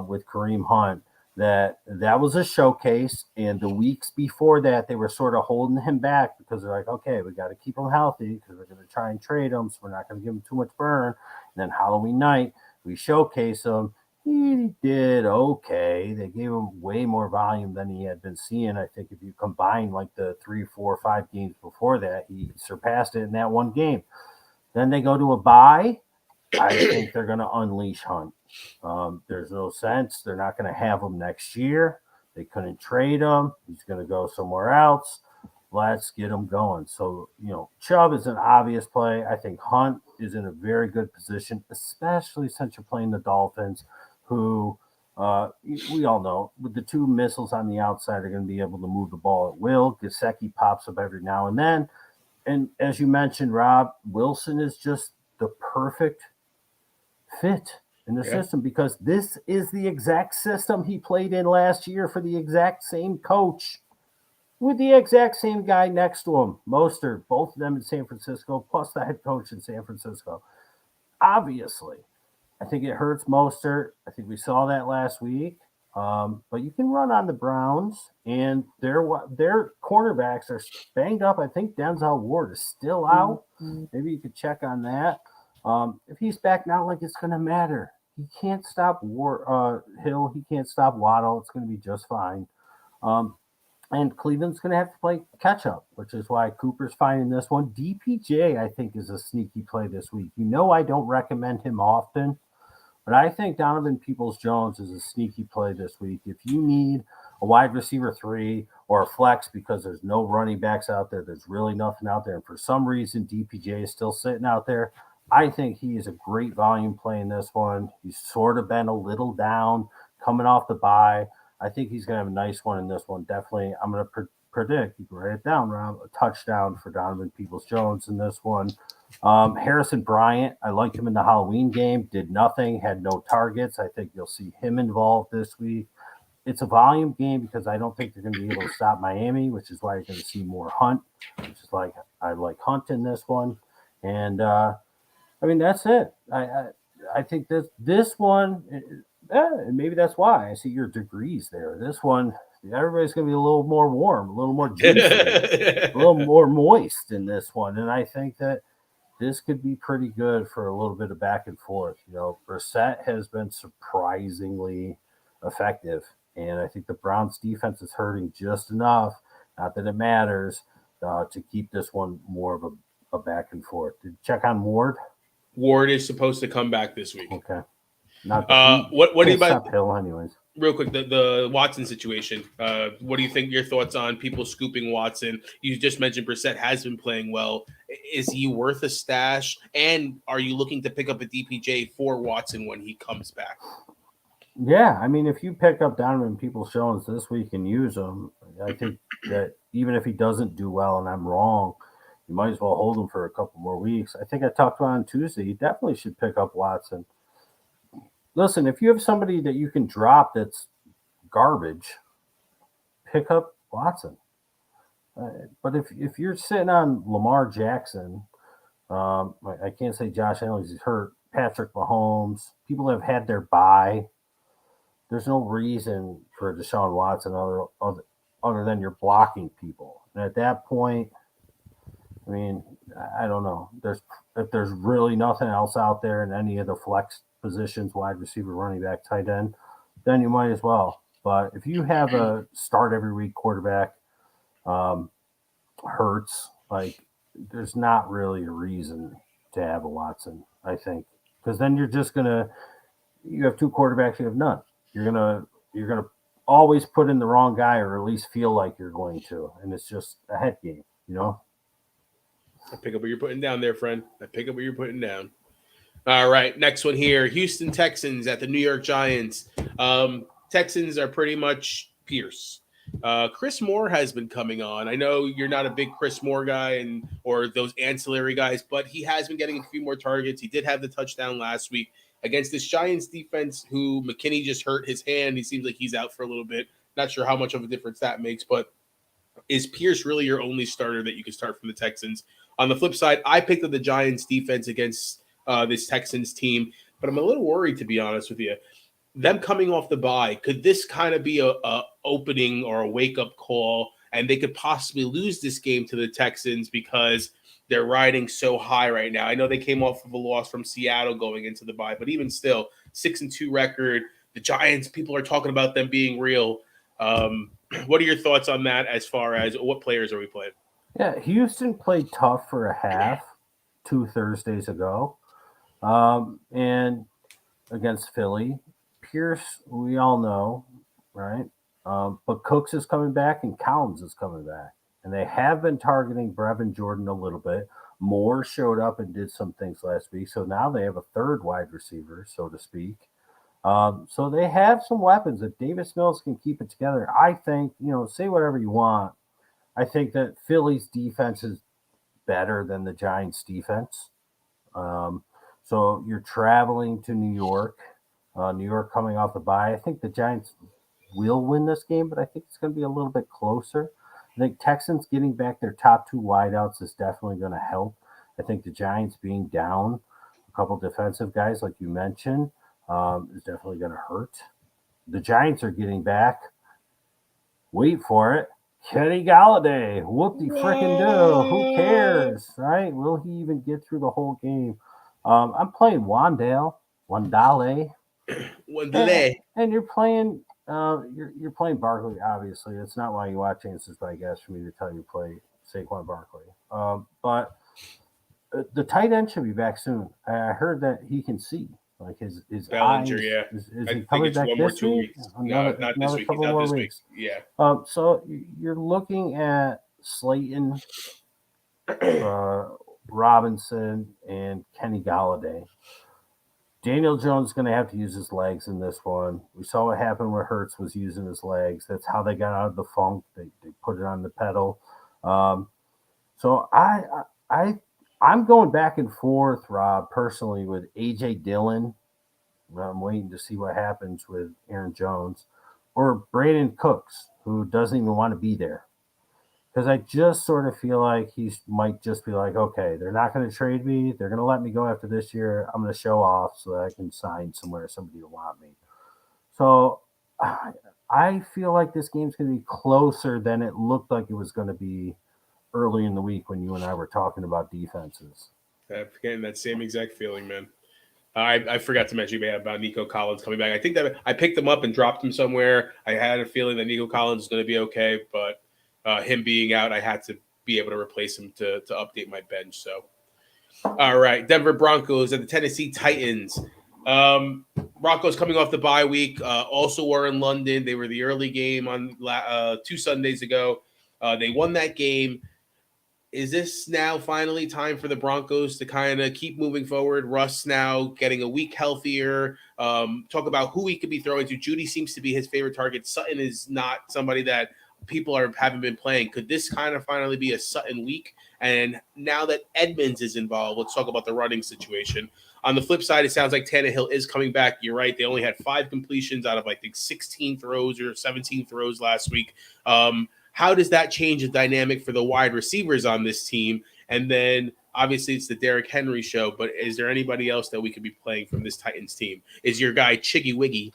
with Kareem Hunt, that was a showcase, and the weeks before that they were sort of holding him back because they're like, okay, we got to keep him healthy because we're going to try and trade him, so we're not going to give him too much burn. And then Halloween night we showcase him. He did okay. They gave him way more volume than he had been seeing. I think if you combine like the 3, 4, 5 games before that, he surpassed it in that one game. Then they go to a bye. I think they're going to unleash Hunt. There's no sense. They're not going to have him next year. They couldn't trade him. He's going to go somewhere else. Let's get him going. So, Chubb is an obvious play. I think Hunt is in a very good position, especially since you're playing the Dolphins, who we all know with the 2 missiles on the outside are going to be able to move the ball at will. Gesicki pops up every now and then. And as you mentioned, Rob, Wilson is just the perfect fit in the system because this is the exact system he played in last year for the exact same coach with the exact same guy next to him, Mostert, both of them in San Francisco, plus the head coach in San Francisco. Obviously, I think it hurts Mostert. I think we saw that last week. But you can run on the Browns, and their cornerbacks are banged up. I think Denzel Ward is still out. Maybe you could check on that. If he's back, not like it's going to matter. He can't stop Hill. He can't stop Waddle. It's going to be just fine. And Cleveland's going to have to play catch up, which is why Cooper's fine in this one. DPJ, I think, is a sneaky play this week. I don't recommend him often, but I think Donovan Peoples-Jones is a sneaky play this week. If you need a wide receiver 3 or a flex because there's no running backs out there, there's really nothing out there, and for some reason DPJ is still sitting out there, I think he is a great volume play in this one. He's sort of been a little down coming off the bye. I think he's going to have a nice one in this one. Definitely, I'm going to predict, you can write it down, Rob, a touchdown for Donovan Peoples-Jones in this one. Harrison Bryant, I liked him in the Halloween game, did nothing, had no targets. I think you'll see him involved this week. It's a volume game because I don't think they're going to be able to stop Miami, which is why you're going to see more Hunt, which is like I like Hunt in this one. And, that's it. I think this one – and maybe that's why I see your degrees there. This one, everybody's going to be a little more warm, a little more juicy, a little more moist in this one. And I think that this could be pretty good for a little bit of back and forth. Brissett has been surprisingly effective. And I think the Browns defense is hurting just enough, not that it matters, to keep this one more of a back and forth. Did you check on Ward? Ward is supposed to come back this week. Okay. What do you about Hill anyways? Real quick, the Watson situation. What do you think? Your thoughts on people scooping Watson? You just mentioned Brissett has been playing well. Is he worth a stash? And are you looking to pick up a DPJ for Watson when he comes back? Yeah, if you pick up Donovan Peoples-Jones this week and use him, I think that even if he doesn't do well, and I'm wrong, you might as well hold him for a couple more weeks. I think I talked about on Tuesday. You definitely should pick up Watson. Listen, if you have somebody that you can drop that's garbage, pick up Watson. But if you're sitting on Lamar Jackson, I can't say Josh Allen, he's hurt, Patrick Mahomes, people have had their bye. There's no reason for Deshaun Watson other than you're blocking people. And at that point, I don't know. If there's really nothing else out there in any of the flex positions, wide receiver, running back, tight end, then you might as well. But if you have a start every week quarterback, Hurts, there's not really a reason to have a Watson, I think, because then you're just you have 2 quarterbacks, you have none. You're gonna always put in the wrong guy, or at least feel like you're going to, and it's just a head game, I pick up what you're putting down there, friend. I pick up what you're putting down. All right, next one here. Houston Texans at the New York Giants. Texans are pretty much Pierce. Chris Moore has been coming on. I know you're not a big Chris Moore guy or those ancillary guys, but he has been getting a few more targets. He did have the touchdown last week against this Giants defense who McKinney just hurt his hand. He seems like he's out for a little bit. Not sure how much of a difference that makes, but is Pierce really your only starter that you can start from the Texans? On the flip side, I picked up the Giants defense against this Texans team, but I'm a little worried, to be honest with you. Them coming off the bye, could this kind of be a opening or a wake-up call, and they could possibly lose this game to the Texans because they're riding so high right now? I know they came off of a loss from Seattle going into the bye, but even still, 6-2 record. The Giants, people are talking about them being real. What are your thoughts on that as far as what players are we playing? Yeah, Houston played tough for a half 2 Thursdays ago. And against Philly. Pierce, we all know, right? But Cooks is coming back and Collins is coming back. And they have been targeting Brevin Jordan a little bit. Moore showed up and did some things last week. So now they have a third wide receiver, so to speak. So they have some weapons. If Davis Mills can keep it together, I think, say whatever you want. I think that Philly's defense is better than the Giants' defense. So you're traveling to New York. New York coming off the bye. I think the Giants will win this game, but I think it's going to be a little bit closer. I think Texans getting back their top 2 wideouts is definitely going to help. I think the Giants being down a couple defensive guys, like you mentioned, is definitely going to hurt. The Giants are getting back. Wait for it. Kenny Galladay. Whoop-de frickin' do. Who cares, right? Will he even get through the whole game? I'm playing Wandale. One delay. And you're playing you're playing Barkley, obviously. It's not why you watch Answers by Guess for me to tell you play Saquon Barkley. But the tight end should be back soon. I heard that he can see. Like his Bellinger, eyes. yeah. Is I he think coming it's back one more this 2 week? weeks. Another, No, not this week. couple Not more this weeks. week. Yeah. So you're looking at Slayton, Robinson, and Kenny Galladay. Daniel Jones is going to have to use his legs in this one. We saw what happened when Hurts was using his legs. That's how they got out of the funk. They put it on the pedal. So I'm going back and forth, Rob, personally, with A.J. Dillon. I'm waiting to see what happens with Aaron Jones or Brandon Cooks, who doesn't even want to be there. Because I just sort of feel like he might just be like, okay, they're not going to trade me. They're going to let me go after this year. I'm going to show off so that I can sign somewhere, somebody will want me. So I feel like this game's going to be closer than it looked like it was going to be early in the week when you and I were talking about defenses. I'm getting that same exact feeling, man. I forgot to mention about Nico Collins coming back. I think that I picked him up and dropped him somewhere. I had a feeling that Nico Collins is going to be okay, but him being out, I had to be able to replace him to update my bench. So, all right, Denver Broncos and the Tennessee Titans. Broncos coming off the bye week, also were in London. They were the early game on 2 Sundays ago. They won that game. Is this now finally time for the Broncos to kind of keep moving forward? Russ now getting a week healthier. Talk about who he could be throwing to. Judy seems to be his favorite target. Sutton is not somebody that people haven't been playing. Could this kind of finally be a Sutton week? And now that Edmonds is involved, let's talk about the running situation. On the flip side, it sounds like Tannehill is coming back. You're right. They only had 5 completions out of, I think, 16 throws or 17 throws last week. How does that change the dynamic for the wide receivers on this team? And then obviously it's the Derrick Henry show, but is there anybody else that we could be playing from this Titans team? Is your guy Chiggy Wiggy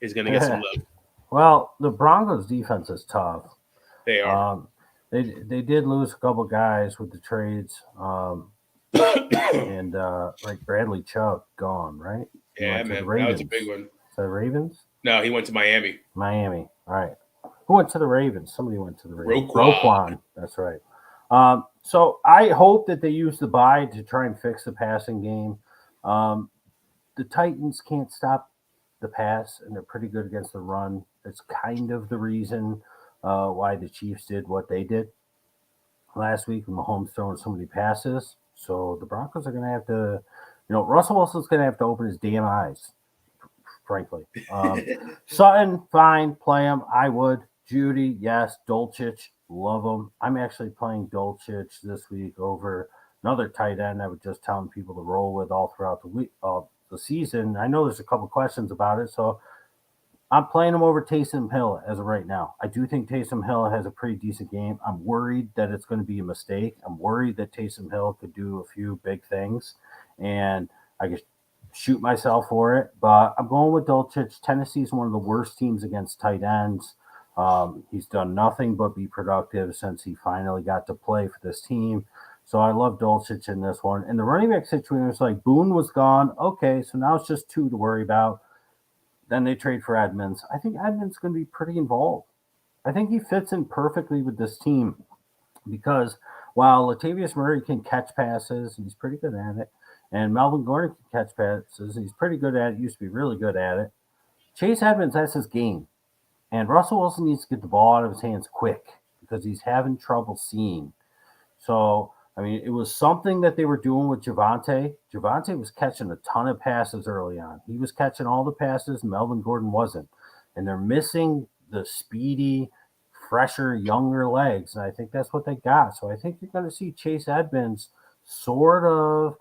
is going to get some love? Well, the Broncos defense is tough. They are. They did lose a couple guys with the trades. And like Bradley Chubb gone, right? Yeah, man. That was a big one. Is that Ravens? No, he went to Miami. All right. Who went to the Ravens? Somebody went to the Ravens. Roquan. That's right. So I hope that they use the bye to try and fix the passing game. The Titans can't stop the pass, and they're pretty good against the run. That's kind of the reason why the Chiefs did what they did last week with Mahomes throwing so many passes. So the Broncos are going to have to, Russell Wilson's going to have to open his damn eyes, frankly. Sutton, fine, play him. I would. Judy, yes. Dulcich, love him. I'm actually playing Dulcich this week over another tight end I was just telling people to roll with all throughout the week, the season. I know there's a couple questions about it, so I'm playing him over Taysom Hill as of right now. I do think Taysom Hill has a pretty decent game. I'm worried that it's going to be a mistake. I'm worried that Taysom Hill could do a few big things, and I could shoot myself for it. But I'm going with Dulcich. Tennessee's one of the worst teams against tight ends. He's done nothing but be productive since he finally got to play for this team. So I love Dulcich in this one. And the running back situation is like Boone was gone. Okay, so now it's just 2 to worry about. Then they trade for Edmonds. I think Edmonds is going to be pretty involved. I think he fits in perfectly with this team because while Latavius Murray can catch passes, he's pretty good at it. And Melvin Gordon can catch passes. He's pretty good at it. Used to be really good at it. Chase Edmonds, that's his game. And Russell Wilson needs to get the ball out of his hands quick because he's having trouble seeing. So, I mean, it was something that they were doing with Javonte. Javonte was catching a ton of passes early on. He was catching all the passes. Melvin Gordon wasn't. And they're missing the speedy, fresher, younger legs. And I think that's what they got. So I think you're going to see Chase Edmonds sort of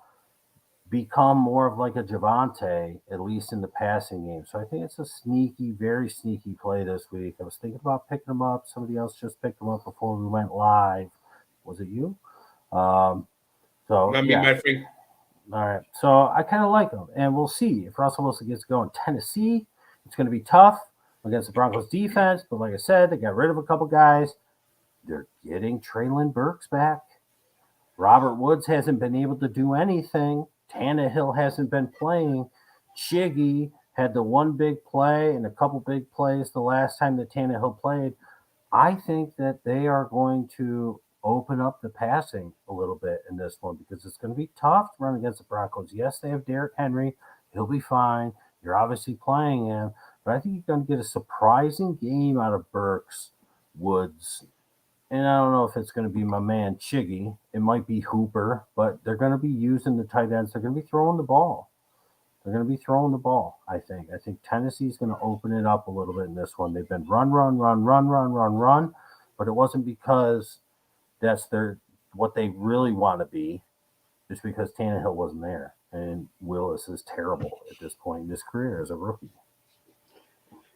become more of like a Javonte, at least in the passing game. So I think it's a sneaky, very sneaky play this week. I was thinking about picking him up. Somebody else just picked him up before we went live. Was it you? So I mean, yeah. my friend All right. So I kind of like him, and we'll see if Russell Wilson gets going. Tennessee, it's going to be tough against the Broncos defense, but like I said, they got rid of a couple guys. They're getting Traylon Burks back. Robert Woods hasn't been able to do anything. Tannehill hasn't been playing. Chiggy had the one big play and a couple big plays the last time that Tannehill played. I think that they are going to open up the passing a little bit in this one because it's going to be tough to run against the Broncos. Yes, they have Derrick Henry. He'll be fine. You're obviously playing him, but I think you're going to get a surprising game out of Burks, Woods, and I don't know if it's going to be my man Chiggy. It might be Hooper, but they're going to be using the tight ends. They're going to be throwing the ball. They're going to be throwing the ball, I think. I think Tennessee's going to open it up a little bit in this one. They've been run, but it wasn't because that's what they really want to be. It's because Tannehill wasn't there. And Willis is terrible at this point in his career as a rookie.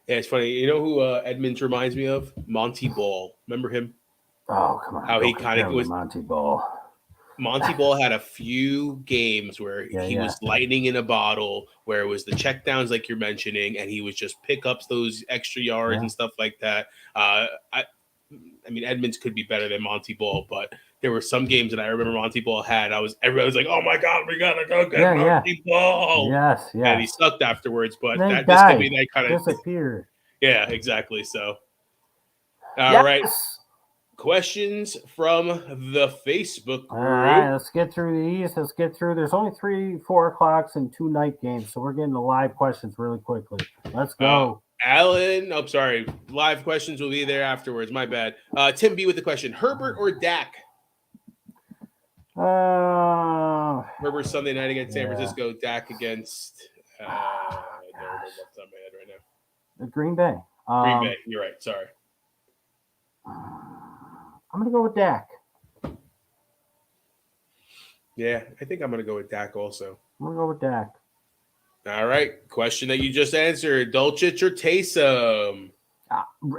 Yeah, it's funny. You know who Edmonds reminds me of? Monty Ball. Remember him? Oh, come on. How he kind of was Monty Ball. Monty Ball had a few games where he was lightning in a bottle, where it was the checkdowns like you're mentioning, and he was just pick up those extra yards and stuff like that. I mean, Edmonds could be better than Monty Ball, but there were some games that I remember Monty Ball had. Everybody was like, "Oh my God, we gotta go get Monty Ball!" Yes, and he sucked afterwards. But this could be that kind of disappeared. Yeah, exactly. So, all right. Questions from the Facebook group. All right, let's get through these. There's only 3 4 o'clocks and 2 night games, so we're getting the live questions really quickly. Let's go. Alan, I'm sorry. Live questions will be there afterwards. My bad. Tim B with the question: Herbert or Dak? Herbert Sunday night against San Francisco. Dak against. I don't remember what's on my head right now. The Green Bay. Green Bay. You're right. Sorry. I'm going to go with Dak. Yeah, I think I'm going to go with Dak also. I'm going to go with Dak. All right. Question that you just answered. Dulcich or Taysom?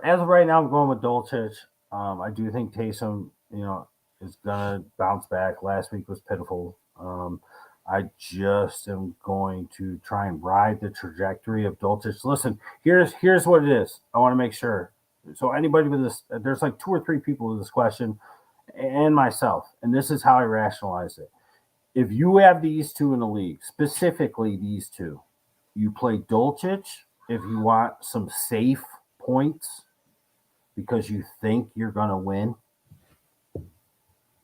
As of right now, I'm going with Dulcich. I do think Taysom, is going to bounce back. Last week was pitiful. I just am going to try and ride the trajectory of Dulcich. Listen, here's what it is. I want to make sure. So anybody with this, there's like 2 or 3 people with this question and myself, and this is how I rationalize it. If you have these 2 in the league, specifically these 2, you play Dulcich if you want some safe points because you think you're going to win.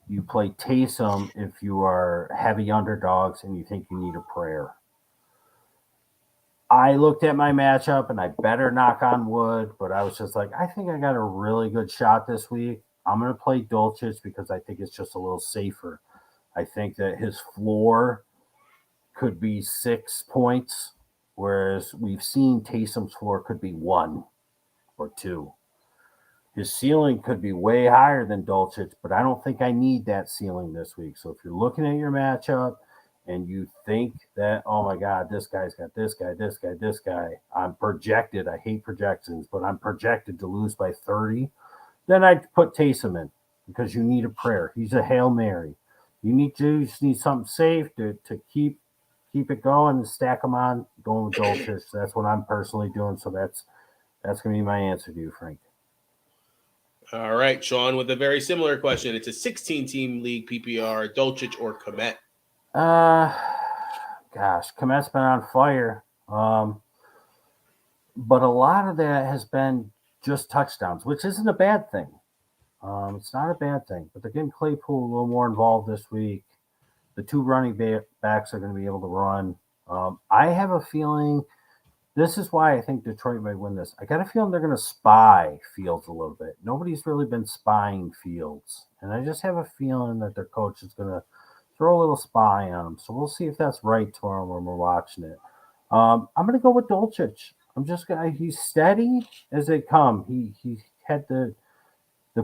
You play Taysom if you are heavy underdogs and you think you need a prayer. I looked at my matchup and I better knock on wood, but I was just like, I think I got a really good shot this week. I'm going to play Dulcich because I think it's just a little safer. I think that his floor could be 6 points, whereas we've seen Taysom's floor could be 1 or 2. His ceiling could be way higher than Dulcich, but I don't think I need that ceiling this week. So if you're looking at your matchup and you think that, oh my God, this guy's got this guy, I'm projected, I hate projections, but I'm projected to lose by 30, then I'd put Taysom in because you need a prayer. He's a Hail Mary. You just need something safe to keep it going and stack them on, going with Dulcich. That's what I'm personally doing. So that's going to be my answer to you, Frank. All right, Sean, with a very similar question. It's a 16-team league PPR, Dulcich or Kmet? Gosh, Kmet's been on fire. But a lot of that has been just touchdowns, which isn't a bad thing. It's not a bad thing. But they're getting Claypool a little more involved this week. The 2 running backs are going to be able to run. I have a feeling this is why I think Detroit might win this. I got a feeling they're going to spy Fields a little bit. Nobody's really been spying Fields. And I just have a feeling that their coach is going to throw a little spy on him. So we'll see if that's right tomorrow when we're watching it. I'm going to go with Dulcich. He's steady as they come. He had the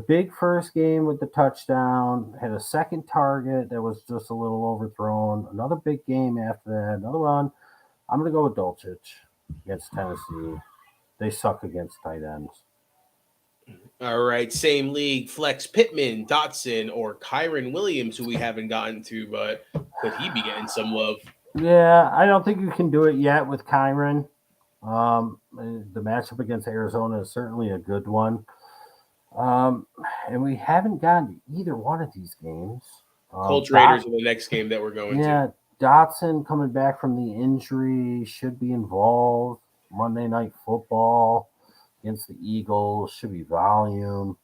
big first game with the touchdown, had a second target that was just a little overthrown, another big game after that, another one. I'm going to go with Dulcich against Tennessee. They suck against tight ends. All right, same league. Flex Pittman, Dotson, or Kyron Williams, who we haven't gotten to, but could he be getting some love? Yeah, I don't think you can do it yet with Kyron. The matchup against Arizona is certainly a good one. Um, and we haven't gotten to either one of these games. Colts Dot, Raiders in the next game that we're going to. yeah, Dotson coming back from the injury should be involved. Monday Night Football against the Eagles should be volume.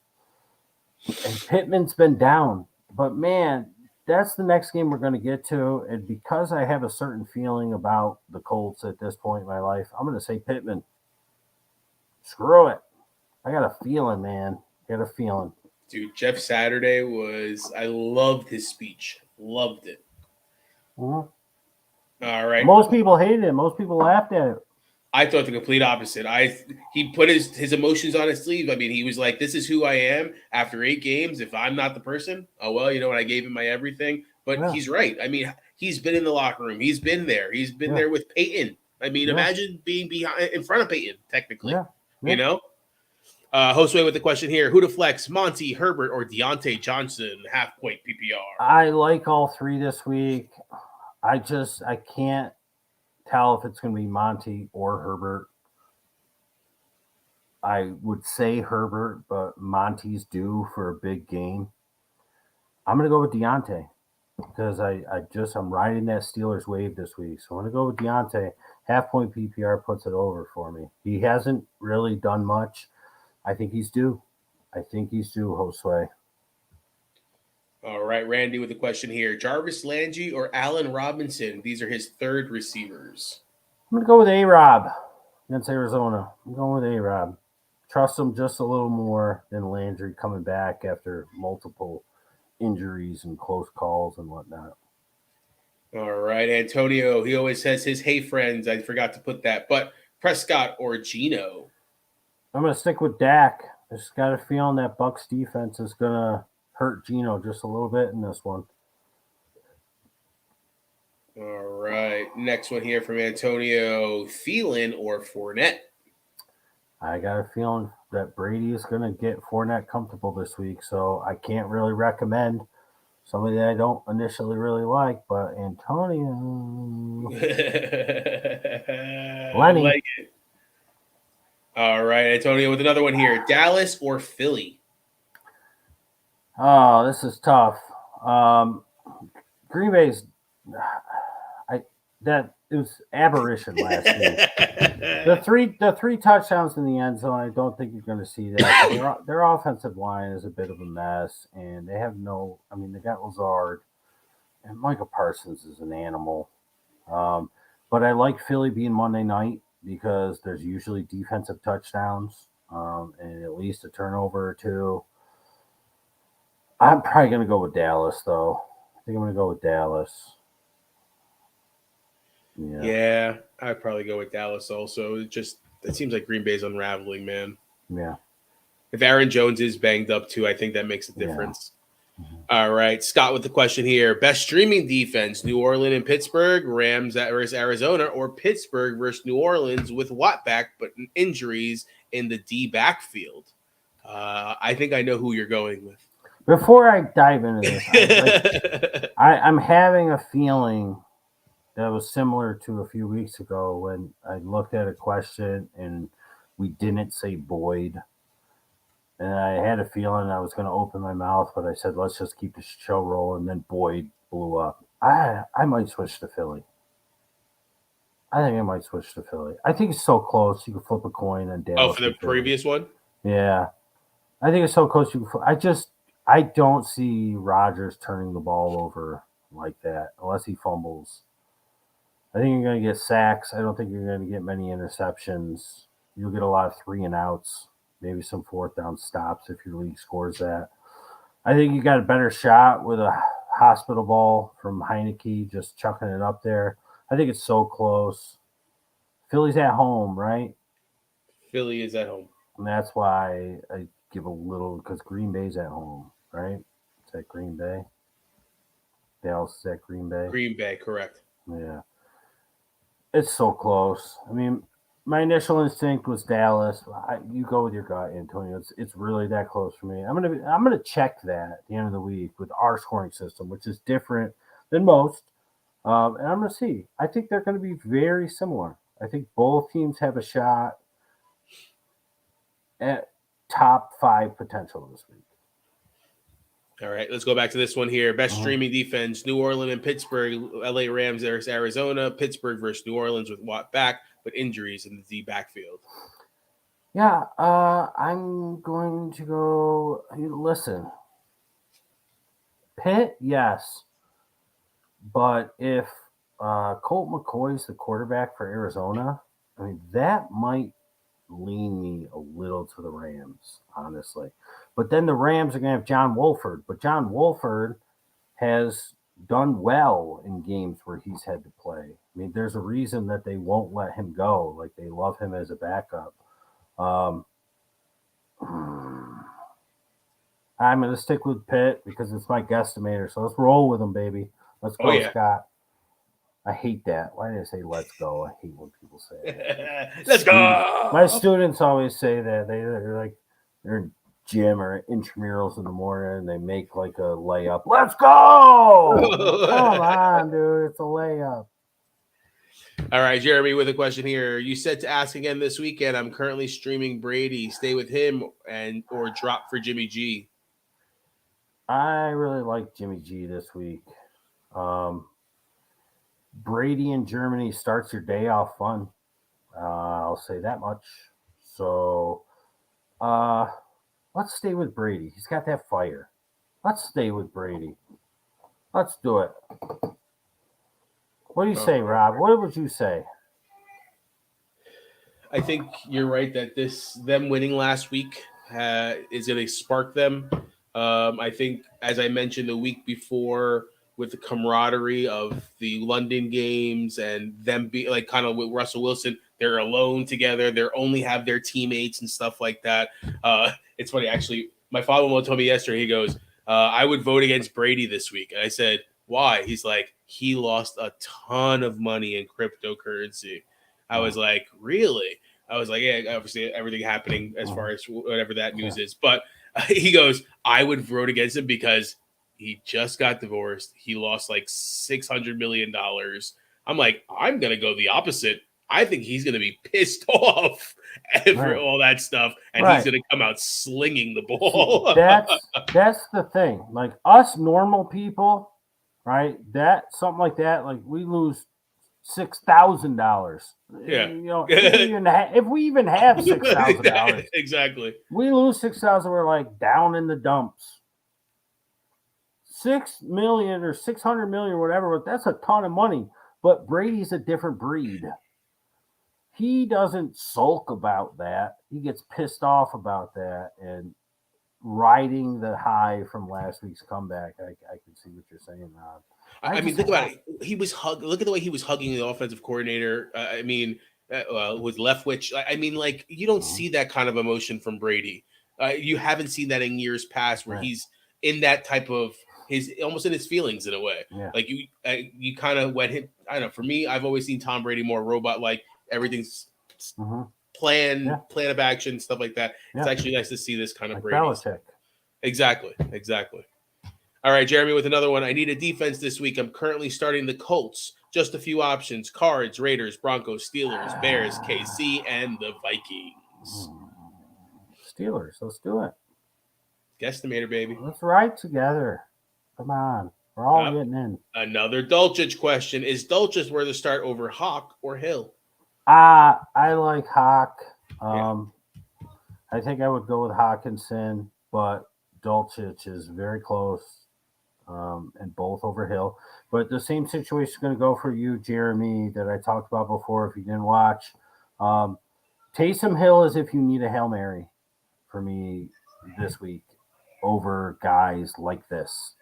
And Pittman's been down, but man, that's the next game we're going to get to. And because I have a certain feeling about the Colts at this point in my life, I'm going to say Pittman. Screw it. I got a feeling, man. Got a feeling. Dude, Jeff Saturday I loved his speech. Loved it. Mhm. All right. Most people hated it. Most people laughed at it. I thought the complete opposite. He put his emotions on his sleeve. I mean, he was like, "This is who I am after 8 games. If I'm not the person, oh well, you know what? I gave him my everything." But Yeah. he's right. I mean, he's been in the locker room. He's been there. He's been there with Peyton. I mean, imagine being in front of Peyton. Technically, you know. Josue with the question here: who to flex, Monty, Herbert, or Deontay Johnson? Half-point PPR. I like all three this week. I can't tell if it's going to be Monty or Herbert. I would say Herbert, but Monty's due for a big game. I'm going to go with Deontay because I'm riding that Steelers wave this week. So I'm going to go with Deontay. Half-point PPR puts it over for me. He hasn't really done much. I think he's due. Josue. All right, Randy with the question here: Jarvis Landry or Allen Robinson? These are his third receivers. I'm going to go with A-Rob against Arizona. I'm going with A-Rob. Trust him just a little more than Landry coming back after multiple injuries and close calls and whatnot. All right, Antonio. He always says his "Hey friends." I forgot to put that, but Prescott or Geno? I'm going to stick with Dak. I just got a feeling that Bucs defense is going to hurt Geno just a little bit in this one. All right, next one here from Antonio: Thielen or Fournette? I got a feeling that Brady is going to get Fournette comfortable this week, so I can't really recommend somebody that I don't initially really like, but Antonio. Lenny. Like it. All right, Antonio with another one here: Dallas or Philly? Oh, this is tough. Green Bay's it was aberration last week. The three touchdowns in the end zone. I don't think you're going to see that. Their offensive line is a bit of a mess, and they have no. I mean, they got Lazard, and Michael Parsons is an animal. But I like Philly being Monday night because there's usually defensive touchdowns and at least a turnover or two. I'm probably going to go with Dallas, though. I think I'm going to go with Dallas. Yeah, I'd probably go with Dallas also. It seems like Green Bay's unraveling, man. Yeah. If Aaron Jones is banged up too, I think that makes a difference. Yeah. Mm-hmm. All right, Scott with the question here: best streaming defense, New Orleans and Pittsburgh, Rams versus Arizona, or Pittsburgh versus New Orleans with Watt back but injuries in the D backfield? I think I know who you're going with. Before I dive into this, I'm having a feeling that was similar to a few weeks ago when I looked at a question and we didn't say Boyd. And I had a feeling I was going to open my mouth, but I said, let's just keep the show rolling. And then Boyd blew up. I might switch to Philly. I think it's so close. You can flip a coin and Dallas. Oh, for the previous one? Yeah. I think it's so close. I don't see Rodgers turning the ball over like that unless he fumbles. I think you're going to get sacks. I don't think you're going to get many interceptions. You'll get a lot of 3 and outs, maybe some 4th down stops if your league scores that. I think you got a better shot with a hospital ball from Heineke just chucking it up there. I think it's so close. Philly's at home, right? Philly is at home. And that's why I give a little, because Green Bay's at home, right? It's at Green Bay. Dallas is at Green Bay. Green Bay, correct. Yeah. It's so close. I mean, My initial instinct was Dallas. You go with your gut, Antonio. It's really that close for me. I'm gonna check that at the end of the week with our scoring system, which is different than most. And I'm gonna see. I think they're gonna be very similar. I think both teams have a shot at top five potential this week. All right, let's go back to this one here. Best Uh-huh. streaming defense: New Orleans and Pittsburgh. LA Rams versus Arizona. Pittsburgh versus New Orleans with Watt back, but injuries in the D backfield. Yeah, I'm going to go. Listen, Pitt, yes, but if Colt McCoy's the quarterback for Arizona, I mean that might lean me a little to the Rams, honestly. But then the Rams are going to have John Wolford, but John Wolford has done well in games where he's had to play. I mean, there's a reason that they won't let him go. Like they love him as a backup. Um, I'm going to stick with Pitt because it's my guesstimator. So let's roll with him, baby. Let's Oh go, yeah. Scott. I hate that. Why did I say let's go? I hate when people say that. Let's go. My students always say that. They're like, they're in gym or intramurals in the morning and they make like a layup. Let's go! Come on, dude. It's a layup. All right, Jeremy, with a question here. You said to ask again this weekend. I'm currently streaming Brady. Stay with him and or drop for Jimmy G. I really like Jimmy G this week. Brady in Germany starts your day off fun. I'll say that much. So uh, let's stay with Brady. He's got that fire. Let's stay with Brady. Let's do it. What do you say, Rob? What would you say? I think you're right that them winning last week is going to spark them. I think, as I mentioned the week before, with the camaraderie of the London games and them be like kind of with Russell Wilson, they're alone together. They only have their teammates and stuff like that. It's funny, actually. My father-in-law told me yesterday. He goes, "I would vote against Brady this week," and I said, "Why?" He's like, "He lost a ton of money in cryptocurrency." I was like, "Really?" I was like, "Yeah, obviously everything happening as far as whatever that news is." But he goes, "I would vote against him because he just got divorced. He lost like $600 million." I'm like, I'm gonna go the opposite. I think he's gonna be pissed off for all that stuff, and he's gonna come out slinging the ball. See, that's the thing. Like us normal people, right? That something like that, like we lose $6,000. Yeah, if we even have $6,000, exactly. We lose 6,000. We're like down in the dumps. 6 million or 600 million, or whatever. That's a ton of money. But Brady's a different breed. He doesn't sulk about that. He gets pissed off about that and riding the high from last week's comeback. I can see what you're saying, Rob. I mean, think about it. He was Look at the way he was hugging the offensive coordinator. With Leftwich. I mean, like you don't see that kind of emotion from Brady. You haven't seen that in years past, where he's in that type of almost in his feelings in a way. Yeah. Like you kind of went him. I don't know. For me, I've always seen Tom Brady more robot like. Everything's plan of action, stuff like that. It's actually nice to see this kind of like Brady. Belichick. Exactly. All right, Jeremy, with another one. I need a defense this week. I'm currently starting the Colts. Just a few options: Cards, Raiders, Broncos, Steelers, Bears, KC, and the Vikings. Steelers. Let's do it. Guesstimator, baby. Let's ride together. Come on. We're all getting in. Another Dulcich question. Is Dulcich where to start over Hawk or Hill? I like Hawk. I think I would go with Hawkinson, but Dulcich is very close, and both over Hill. But the same situation is going to go for you, Jeremy, that I talked about before. If you didn't watch, Taysom Hill is if you need a Hail Mary for me this week over guys like this.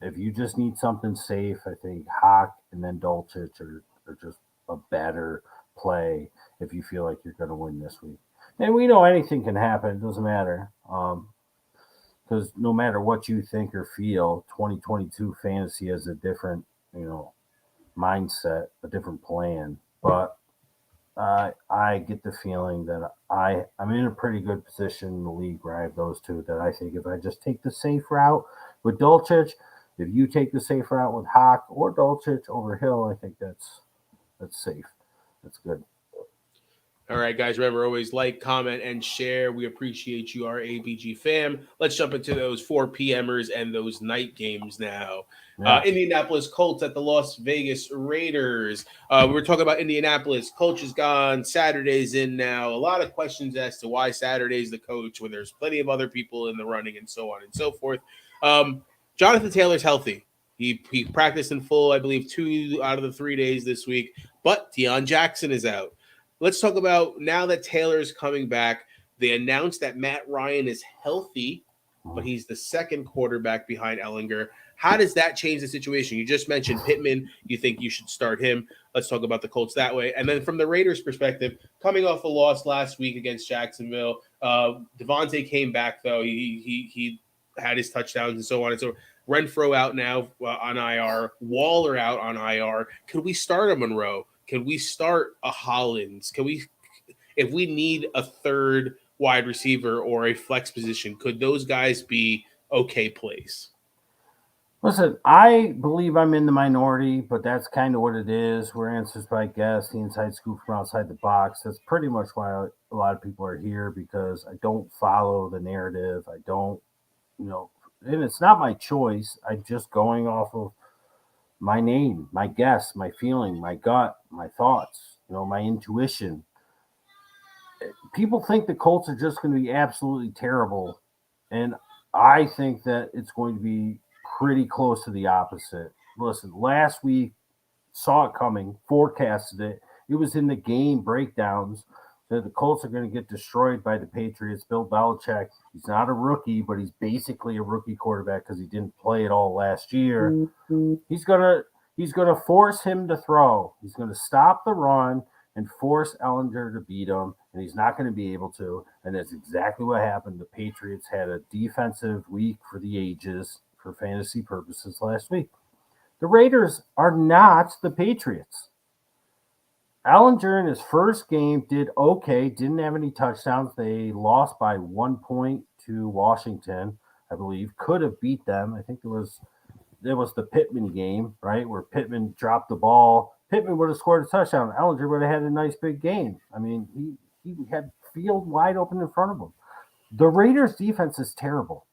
If you just need something safe, I think Hawk and then Dulcich are just a better play if you feel like you're going to win this week. And we know anything can happen. It doesn't matter. Because no matter what you think or feel, 2022 fantasy has a different, mindset, a different plan. But I get the feeling that I'm in a pretty good position in the league where I have those two. That I think if I just take the safe route with Dolchich, if you take the safe route with Hawk or Dolchich over Hill, I think that's safe. That's good. All right, guys, remember always like, comment, and share. We appreciate you, our ABG fam. Let's jump into those 4 p.m.ers and those night games now. Yeah. Indianapolis Colts at the Las Vegas Raiders. We were talking about Indianapolis. Coach is gone. Saturday's in now. A lot of questions as to why Saturday's the coach when there's plenty of other people in the running and so on and so forth. Jonathan Taylor's healthy. He practiced in full, I believe, 2 out of the 3 days this week. But Deion Jackson is out. Let's talk about now that Taylor is coming back. They announced that Matt Ryan is healthy, but he's the second quarterback behind Ellinger. How does that change the situation? You just mentioned Pittman. You think you should start him. Let's talk about the Colts that way. And then from the Raiders' perspective, coming off a loss last week against Jacksonville, Devontae came back, though. He had his touchdowns and so on and so on. Renfro out now on IR. Waller out on IR. Could we start a Monroe? Can we start a Hollins? If we need a third wide receiver or a flex position, could those guys be okay plays? Listen, I believe I'm in the minority, but that's kind of what it is. We're answers by guess, the inside scoop from outside the box. That's pretty much why a lot of people are here, because I don't follow the narrative. I don't, and it's not my choice. I'm just going off of my name, my guess, my feeling, my gut, my thoughts, my intuition. People think the Colts are just going to be absolutely terrible. And I think that it's going to be pretty close to the opposite. Listen, last week, saw it coming, forecasted it. It was in the game breakdowns that the Colts are going to get destroyed by the Patriots. Bill Belichick, he's not a rookie, but he's basically a rookie quarterback because he didn't play at all last year. Mm-hmm. He's gonna force him to throw. He's going to stop the run and force Ellinger to beat him, and he's not going to be able to. And that's exactly what happened. The Patriots had a defensive week for the ages for fantasy purposes last week. The Raiders are not the Patriots. Ellinger in his first game did okay, didn't have any touchdowns. They lost by 1 point to Washington, I believe. Could have beat them. I think there was the Pittman game, right, where Pittman dropped the ball. Pittman would have scored a touchdown. Ellinger would have had a nice big game. I mean, he had field wide open in front of him. The Raiders' defense is terrible.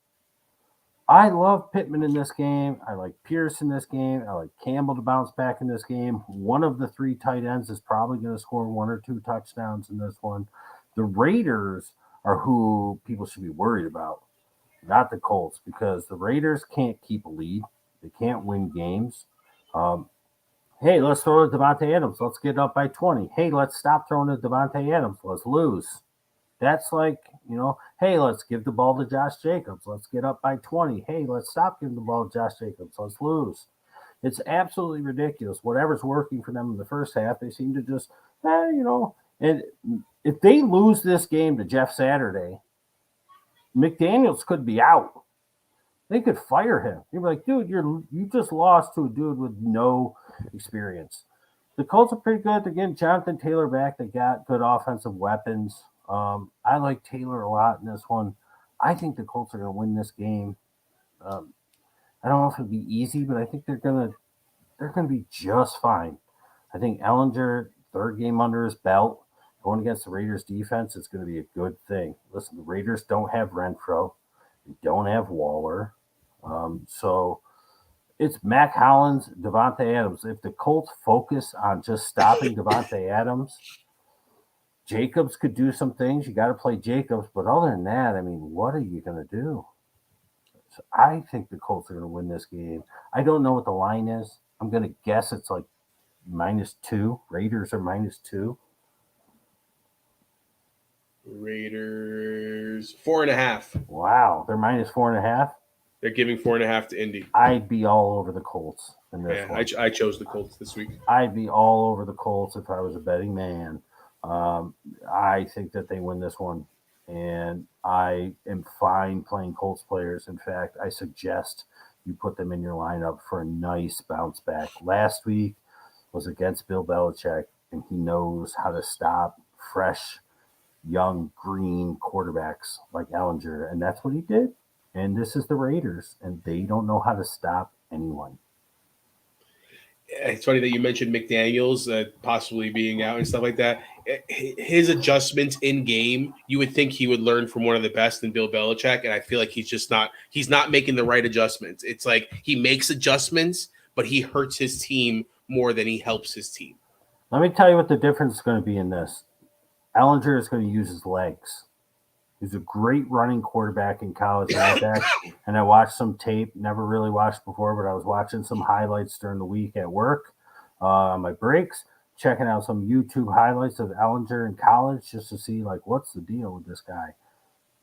I love Pittman in this game. I like Pierce in this game. I like Campbell to bounce back in this game. One of the 3 tight ends is probably going to score 1 or 2 touchdowns in this one. The Raiders are who people should be worried about, not the Colts, because the Raiders can't keep a lead. They can't win games. Hey, let's throw to Devontae Adams. Let's get up by 20. Hey, let's stop throwing to Devontae Adams. Let's lose. That's like, hey, let's give the ball to Josh Jacobs. Let's get up by 20. Hey, let's stop giving the ball to Josh Jacobs. Let's lose. It's absolutely ridiculous. Whatever's working for them in the first half, they seem to just, And if they lose this game to Jeff Saturday, McDaniels could be out. They could fire him. You'd be like, dude, you just lost to a dude with no experience. The Colts are pretty good. They're getting Jonathan Taylor back. They got good offensive weapons. I like Taylor a lot in this one. I think the Colts are going to win this game. I don't know if it'll be easy, but I think they're going to be just fine. I think Ellinger, 3rd game under his belt, going against the Raiders defense, it's going to be a good thing. Listen, the Raiders don't have Renfro. They don't have Waller. So it's Mac Hollins, Devontae Adams. If the Colts focus on just stopping Devontae Adams, Jacobs could do some things. You got to play Jacobs. But other than that, I mean, what are you going to do? So I think the Colts are going to win this game. I don't know what the line is. I'm going to guess it's like -2. Raiders are -2. Raiders 4.5. Wow, they're -4.5. They're giving 4.5 to Indy. I'd be all over the Colts in this one. I chose the Colts this week. I'd be all over the Colts if I was a betting man. I think that they win this one, and I am fine playing Colts players. In fact, I suggest you put them in your lineup for a nice bounce back. Last week was against Bill Belichick. and he knows how to stop fresh, young, green quarterbacks like Ellinger, and that's what he did. And this is the Raiders, and they don't know how to stop anyone. It's funny that you mentioned McDaniels possibly being out and stuff like that. His adjustments in game, you would think he would learn from one of the best in Bill Belichick, and I feel like he's not making the right adjustments. It's like he makes adjustments, but he hurts his team more than he helps his team. Let me tell you what the difference is going to be in this. Ellinger is going to use his legs. He's a great running quarterback in college, and I watched some tape. Never really watched before, but I was watching some highlights during the week at work on my breaks, checking out some YouTube highlights of Ellinger in college just to see like what's the deal with this guy.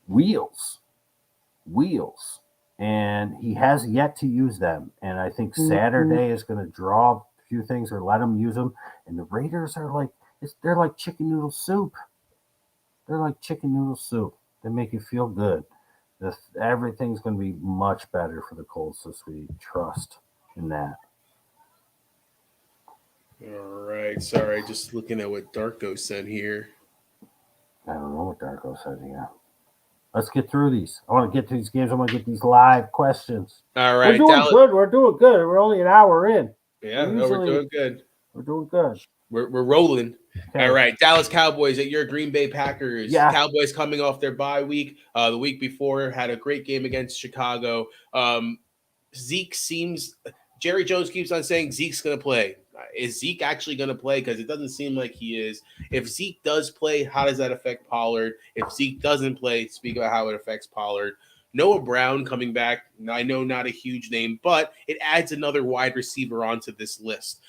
Wheels, and he has yet to use them. And I think Saturday is going to draw a few things or let him use them. And the Raiders are like they're like chicken noodle soup. They're like chicken noodle soup. They make you feel good. Everything's going to be much better for the Colts this week. Trust in that. All right. Sorry, just looking at what Darko sent here. I don't know what Darko said here. Let's get through these. I want to get to these games. I want to get these live questions. All right. We're doing good. We're doing good. We're only an hour in. Yeah, we're doing good. We're doing good. We're rolling. Okay. All right, Dallas Cowboys at your Green Bay Packers. Yeah. Cowboys coming off their bye week. The week before had a great game against Chicago. Jerry Jones keeps on saying Zeke's going to play. Is Zeke actually going to play? Because it doesn't seem like he is. If Zeke does play, how does that affect Pollard? If Zeke doesn't play, speak about how it affects Pollard. Noah Brown coming back. I know not a huge name, but it adds another wide receiver onto this list.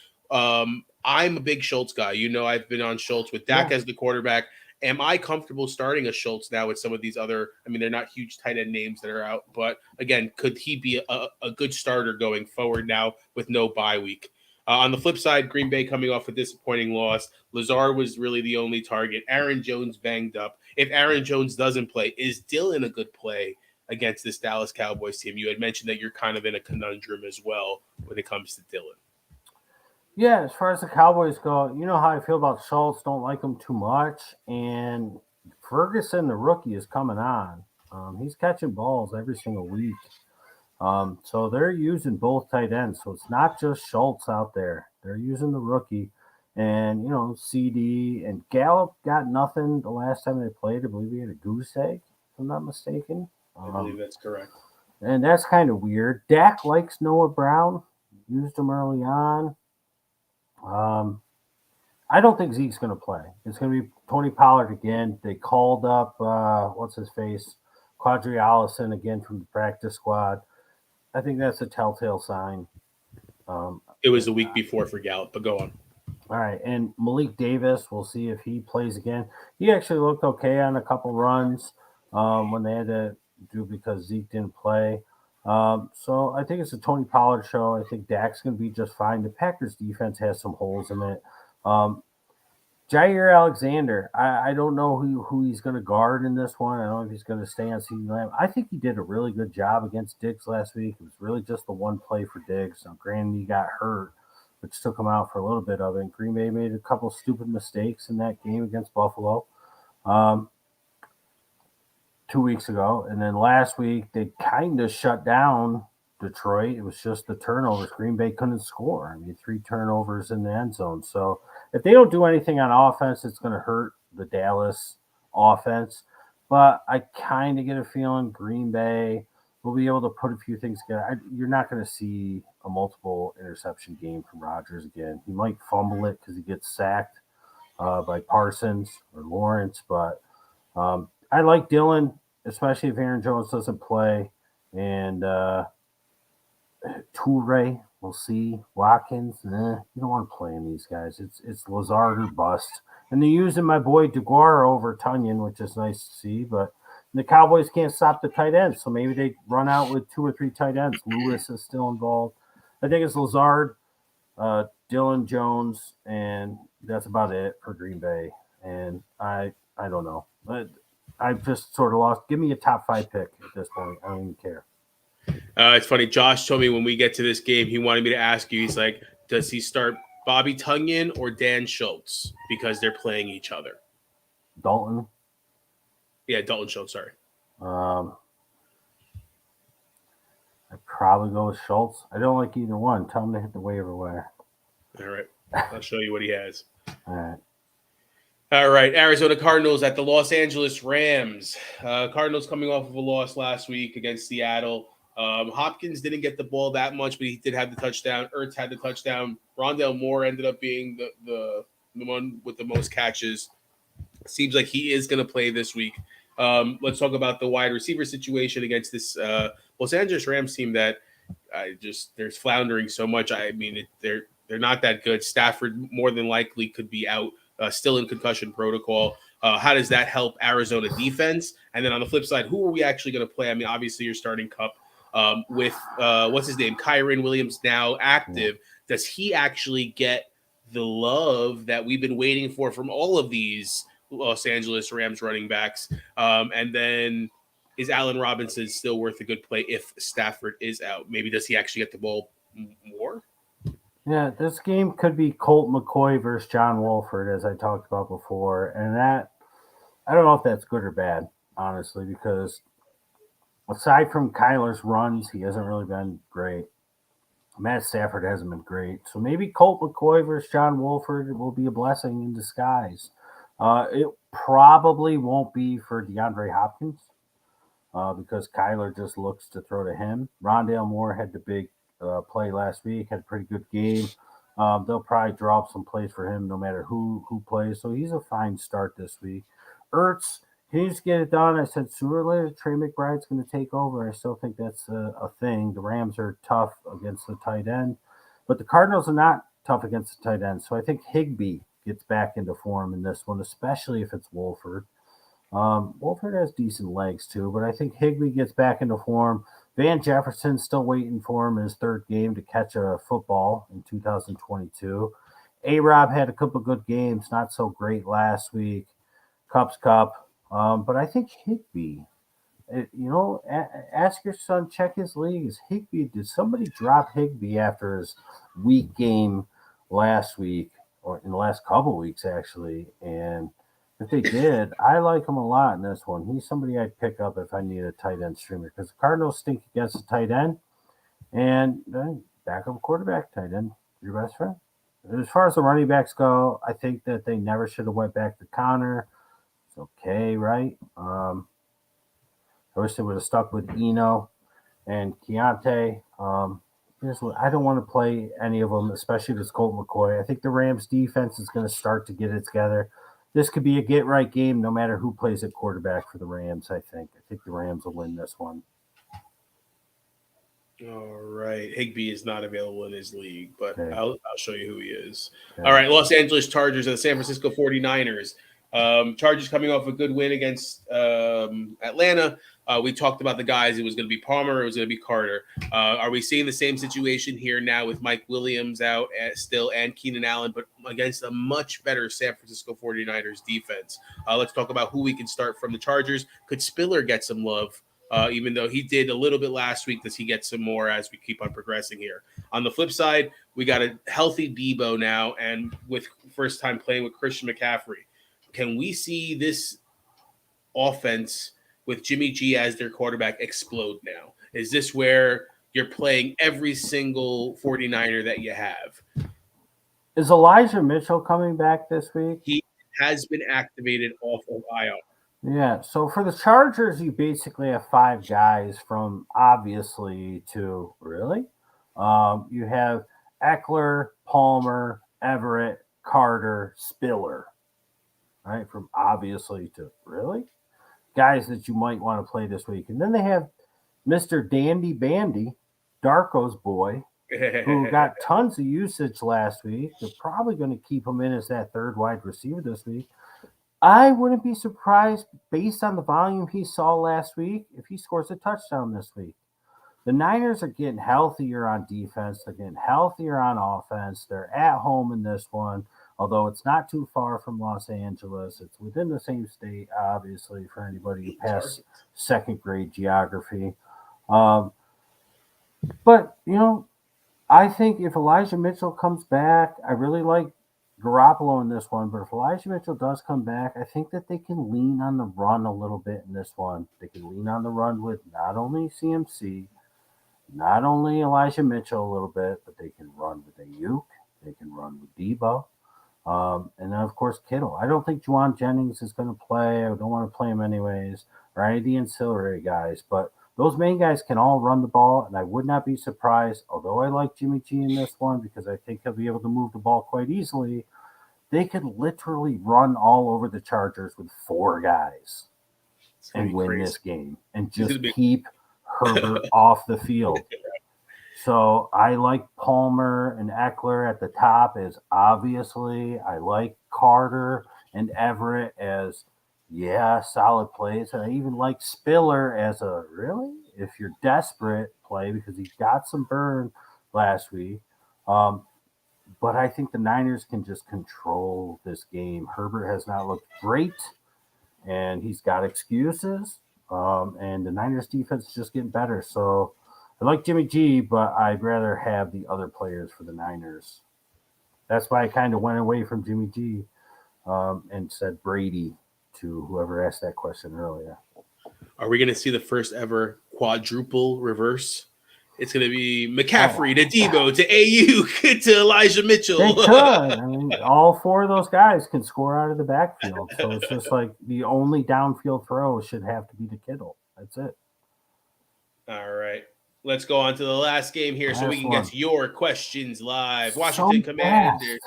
I'm a big Schultz guy. You know, I've been on Schultz with Dak as the quarterback. Am I comfortable starting a Schultz now with some of these other, I mean, they're not huge tight end names that are out, but again, could he be a good starter going forward now with no bye week? On the flip side, Green Bay coming off a disappointing loss. Lazard was really the only target. Aaron Jones banged up. If Aaron Jones doesn't play, is Dillon a good play against this Dallas Cowboys team? You had mentioned that you're kind of in a conundrum as well when it comes to Dillon. Yeah, as far as the Cowboys go, you know how I feel about Schultz. Don't like him too much. And Ferguson, the rookie, is coming on. He's catching balls every single week. So they're using both tight ends. So it's not just Schultz out there. They're using the rookie. And, you know, CD and Gallup got nothing the last time they played. I believe he had a goose egg, if I'm not mistaken. I believe that's correct. And that's kind of weird. Dak likes Noah Brown. Used him early on. I don't think Zeke's going to play. It's going to be Tony Pollard again. They called up, Quadri Allison again from the practice squad. I think that's a telltale sign. It was the week before for Gallup, but go on. All right, and Malik Davis, we'll see if he plays again. He actually looked okay on a couple runs when they had to do because Zeke didn't play. So I think it's a Tony Pollard show. I think Dak's going to be just fine. The Packers defense has some holes in it. Jair Alexander, I don't know who he's going to guard in this one. I don't know if he's going to stay on CeeDee Lamb. I think he did a really good job against Diggs last week. It was really just the one play for Diggs. Now, granted, he got hurt, which took him out for a little bit of it. Green Bay made a couple stupid mistakes in that game against Buffalo. 2 weeks ago. And then last week, they kind of shut down Detroit. It was just the turnovers. Green Bay couldn't score. I mean, 3 turnovers in the end zone. So if they don't do anything on offense, it's going to hurt the Dallas offense. But I kind of get a feeling Green Bay will be able to put a few things together. You're not going to see a multiple interception game from Rodgers again. He might fumble it because he gets sacked by Parsons or Lawrence, but I like Dillon, especially if Aaron Jones doesn't play. And Toure, we'll see. Watkins, you don't want to play in these guys. It's Lazard or bust. And they're using my boy DeGuara over Tunyon, which is nice to see. But the Cowboys can't stop the tight ends, so maybe they run out with 2 or 3 tight ends. Lewis is still involved. I think it's Lazard, Dillon, Jones, and that's about it for Green Bay. And I don't know. But I've just sort of lost. Give me a top 5 pick at this point. I don't even care. It's funny. Josh told me when we get to this game, he wanted me to ask you. He's like, does he start Bobby Tunyon or Dan Schultz because they're playing each other. Dalton. Yeah, Dalton Schultz, sorry. I'd probably go with Schultz. I don't like either one. Tell him to hit the waiver wire. All right. I'll show you what he has. All right. All right. Arizona Cardinals at the Los Angeles Rams. Cardinals coming off of a loss last week against Seattle. Hopkins didn't get the ball that much, but he did have the touchdown. Ertz had the touchdown. Rondale Moore ended up being the one with the most catches. Seems like he is going to play this week. Let's talk about the wide receiver situation against this Los Angeles Rams team that they're floundering so much. I mean, they're not that good. Stafford more than likely could be out, still in concussion protocol. How does that help Arizona defense? And then on the flip side, who are we actually going to play? I mean, obviously you're starting Kupp with what's his name, Kyren Williams now active. Does he actually get the love that we've been waiting for from all of these Los Angeles Rams running backs? And then is Allen Robinson still worth a good play if Stafford is out? Maybe does he actually get the ball more? Yeah, this game could be Colt McCoy versus John Wolford, as I talked about before. And that, I don't know if that's good or bad, honestly, because aside from Kyler's runs, he hasn't really been great. Matt Stafford hasn't been great. So maybe Colt McCoy versus John Wolford will be a blessing in disguise. It probably won't be for DeAndre Hopkins because Kyler just looks to throw to him. Rondale Moore had the big play last week, had a pretty good game. They'll probably draw up some plays for him no matter who plays. So he's a fine start this week. Ertz, can you just get it done? I said sooner or later Trey McBride's going to take over. I still think that's a thing. The Rams are tough against the tight end, but the Cardinals are not tough against the tight end. So I think Higbee gets back into form in this one, especially if it's Wolford. Wolford has decent legs too, but I think Higbee gets back into form. Van Jefferson's still waiting for him in his third game to catch a football in 2022. A-Rob had a couple good games, not so great last week. Kupp's Kupp. But I think Higbee, ask your son, check his leagues. Did somebody drop Higbee after his weak game last week or in the last couple weeks, actually? And if they did, I like him a lot in this one. He's somebody I'd pick up if I need a tight end streamer because the Cardinals stink against the tight end. And backup quarterback, tight end, your best friend. As far as the running backs go, I think that they never should have went back to Connor. It's okay, right? I wish they would have stuck with Eno and Keontae. I don't want to play any of them, especially if it's Colt McCoy. I think the Rams defense is going to start to get it together. This could be a get-right game no matter who plays at quarterback for the Rams, I think. I think the Rams will win this one. All right. Higbee is not available in his league, but okay. I'll show you who he is. Okay. All right. Los Angeles Chargers and the San Francisco 49ers. Chargers coming off a good win against Atlanta. We talked about the guys. It was going to be Palmer. It was going to be Carter. Are we seeing the same situation here now with Mike Williams out still and Keenan Allen, but against a much better San Francisco 49ers defense? Let's talk about who we can start from the Chargers. Could Spiller get some love? Even though he did a little bit last week, does he get some more as we keep on progressing here? On the flip side, we got a healthy Debo now, and with first time playing with Christian McCaffrey. Can we see this offense with Jimmy G as their quarterback explode now? Is this where you're playing every single 49er that you have? Is Elijah Mitchell coming back this week? He has been activated off of IR. Yeah, so for the Chargers, you basically have 5 guys from obviously to really. You have Eckler, Palmer, Everett, Carter, Spiller. Right, from obviously to really. Guys that you might want to play this week. And then they have Mr. Dandy Bandy, Darko's boy, who got tons of usage last week. They're probably going to keep him in as that third wide receiver this week. I wouldn't be surprised, based on the volume he saw last week, if he scores a touchdown this week. The Niners are getting healthier on defense. They're getting healthier on offense. They're at home in this one, although it's not too far from Los Angeles. It's within the same state, obviously, for anybody who passed second grade geography. But, I think if Elijah Mitchell comes back, I really like Garoppolo in this one, but if Elijah Mitchell does come back, I think that they can lean on the run a little bit in this one. They can lean on the run with not only CMC, not only Elijah Mitchell a little bit, but they can run with Ayuk, they can run with Debo, and then of course Kittle. I don't think Juwan Jennings is going to play. I don't want to play him anyways, or any of the ancillary guys. But those main guys can all run the ball, and I would not be surprised. Although I like Jimmy G in this one because I think he'll be able to move the ball quite easily. They could literally run all over the Chargers with four guys and win crazy. this game and just keep Herbert off the field. So I like Palmer and Eckler at the top as obviously. I like Carter and Everett as solid plays. And I even like Spiller as a really, if you're desperate, play because he got some burn last week. But I think the Niners can just control this game. Herbert has not looked great, and he's got excuses. And the Niners defense is just getting better. So I like Jimmy G, but I'd rather have the other players for the Niners. That's why I kind of went away from Jimmy G and said Brady to whoever asked that question earlier. Are we going to see the first ever quadruple reverse? It's going to be McCaffrey to Debo to Ayuk to Elijah Mitchell. They could. I mean, all four of those guys can score out of the backfield. So it's just like the only downfield throw should have to be to Kittle. That's it. All right. Let's go on to the last game here so we can get to your questions live. Washington Commanders.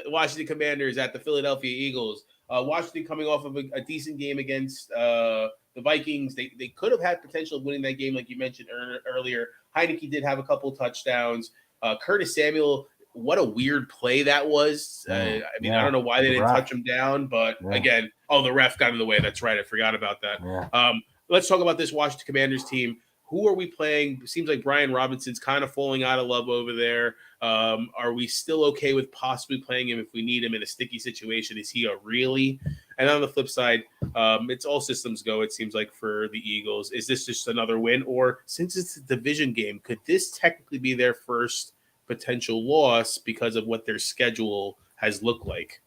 Washington Commanders at the Philadelphia Eagles. Washington coming off of a decent game against the Vikings. They could have had potential of winning that game, like you mentioned earlier. Heineke did have a couple touchdowns. Curtis Samuel, what a weird play that was. I don't know why they didn't touch him down, but again, the ref got in the way. That's right. I forgot about that. Yeah. Let's talk about this Washington Commanders team. Who are we playing? It seems like Brian Robinson's kind of falling out of love over there. Are we still okay with possibly playing him if we need him in a sticky situation? Is he a really? And on the flip side, it's all systems go, it seems like, for the Eagles. Is this just another win? Or since it's a division game, could this technically be their first potential loss because of what their schedule has looked like?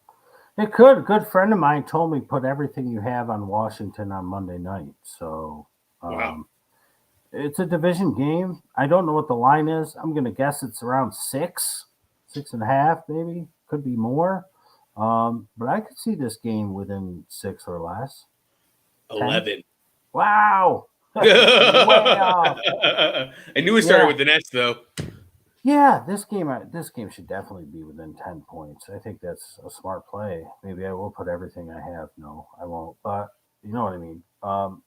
It could. A good friend of mine told me put everything you have on Washington on Monday night. So wow. It's a division game. I don't know what the line is. I'm going to guess it's around 6.5, maybe. Could be more. But I could see this game within 6 or less. 11. Wow. I knew it started with an S, though. Yeah, this game should definitely be within 10 points. I think that's a smart play. Maybe I will put everything I have. No, I won't. But you know what I mean.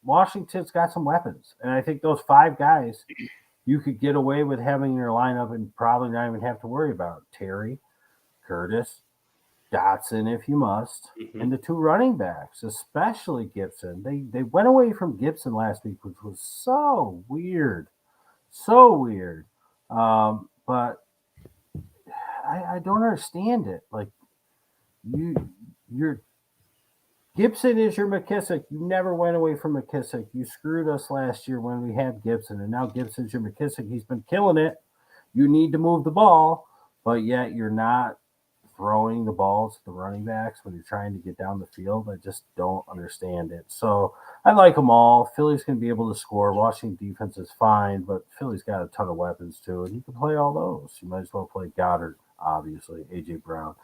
Washington's got some weapons, and I think those 5 guys you could get away with having in your lineup and probably not even have to worry about Terry, Curtis, Dotson if you must, and the 2 running backs, especially Gibson. They went away from Gibson last week, which was so weird. But I don't understand it. Like you're Gibson is your McKissick. You never went away from McKissick. You screwed us last year when we had Gibson, and now Gibson's your McKissick. He's been killing it. You need to move the ball, but yet you're not throwing the balls to the running backs when you're trying to get down the field. I just don't understand it. So I like them all. Philly's going to be able to score. Washington defense is fine, but Philly's got a ton of weapons too, and you can play all those. You might as well play Goddard, obviously, A.J. Brown.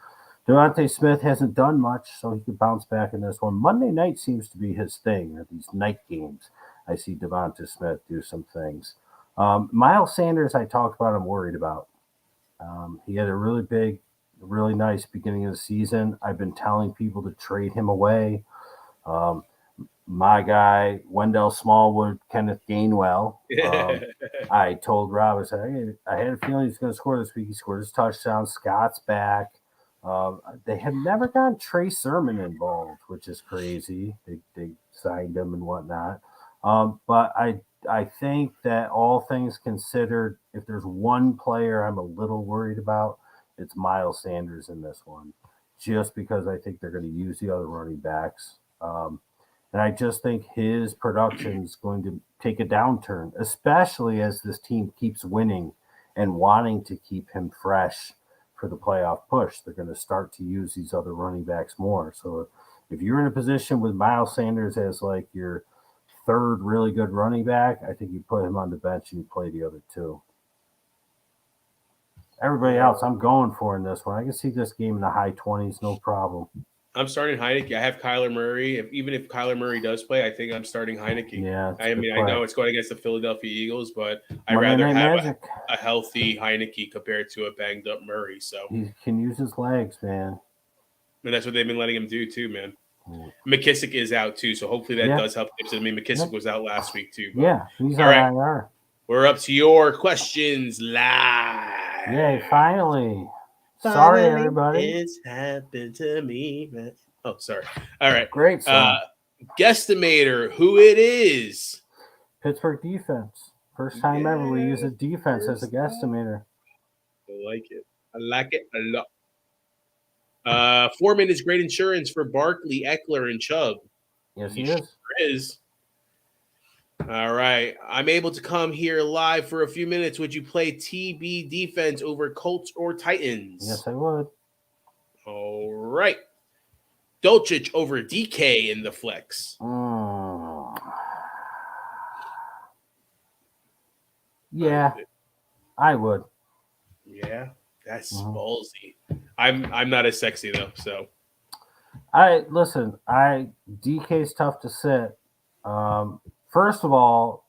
Devontae Smith hasn't done much, so he could bounce back in this one. Monday night seems to be his thing, or these night games. I see Devontae Smith do some things. Miles Sanders, I talked about, I'm worried about. He had a really nice beginning of the season. I've been telling people to trade him away. My guy, Wendell Smallwood, Kenneth Gainwell. I told Rob, I said, hey, I had a feeling he's going to score this week. He scored his touchdown. Scott's back. They have never gotten Trey Sermon involved, which is crazy. They signed him and whatnot. But I think that all things considered, if there's one player I'm a little worried about, it's Miles Sanders in this one, just because I think they're going to use the other running backs. And I just think his production is going to take a downturn, especially as this team keeps winning and wanting to keep him fresh for the playoff push. They're going to start to use these other running backs more. So if you're in a position with Miles Sanders as like your third really good running back, I think you put him on the bench and you play the other two. Everybody else, I'm going for in this one. I can see this game in the high 20s, no problem. I'm starting Heineke. I have Kyler Murray. Even if Kyler Murray does play, I think I'm starting Heineke. Yeah, I mean, I know it's going against the Philadelphia Eagles, but I'd Monday rather Night have a healthy Heineke compared to a banged up Murray. So he can use his legs, man. And that's what they've been letting him do too, man. McKissick is out too, so hopefully that does help Gibson. I mean, McKissick was out last week too. But. He's all right. IR. We're up to your questions live. Yay, finally. Sorry, everybody. It's happened to me, man. Oh, sorry. All right. Great song. Guesstimator, who it is. Pittsburgh defense. First time ever we use a defense as a guesstimator. I like it. I like it a lot. Foreman is great insurance for Barkley, Eckler, and Chubb. Yes, he is. Sure is. All right. I'm able to come here live for a few minutes. Would you play TB defense over Colts or Titans? Yes, I would. All right. Dulcich over DK in the flex. Yeah, I would. Yeah, that's ballsy. I'm not as sexy though, so. DK's tough to sit. First of all,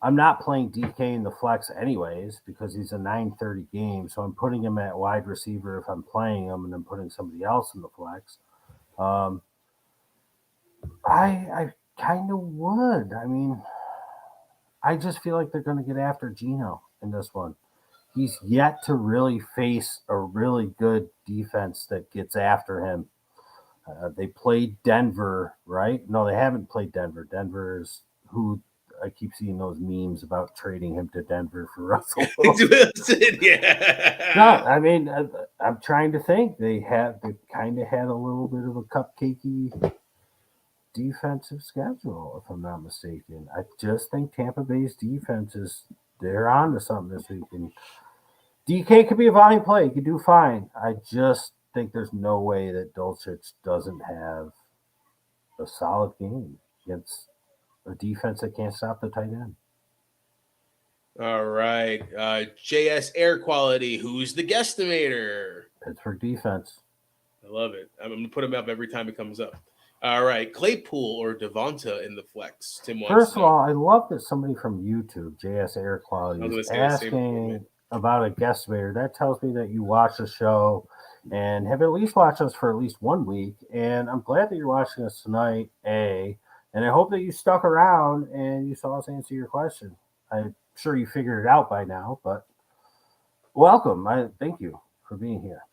I'm not playing DK in the flex anyways because he's a 9:30 game, so I'm putting him at wide receiver if I'm playing him, and then putting somebody else in the flex. I kind of would. I mean, I just feel like they're going to get after Geno in this one. He's yet to really face a really good defense that gets after him. They played Denver, right? No, they haven't played Denver. Denver's who I keep seeing those memes about trading him to Denver for Russell Wilson. Yeah. No, I mean, I'm trying to think. They kind of had a little bit of a cupcakey defensive schedule, if I'm not mistaken. I just think Tampa Bay's defense they're on to something this week. And DK could be a volume play. He could do fine. I just think there's no way that Dulcich doesn't have a solid game against a defense that can't stop the tight end. All right. JS Air Quality. Who's the guesstimator? Pittsburgh defense. I love it. I'm going to put him up every time it comes up. All right. Claypool or Devonta in the flex? Tim wants First of all, I love that somebody from YouTube, JS Air Quality, is asking about a guesstimator. That tells me that you watch the show and have at least watched us for at least 1 week. And I'm glad that you're watching us tonight, A. And I hope that you stuck around and you saw us answer your question. I'm sure you figured it out by now, but welcome. I thank you for being here.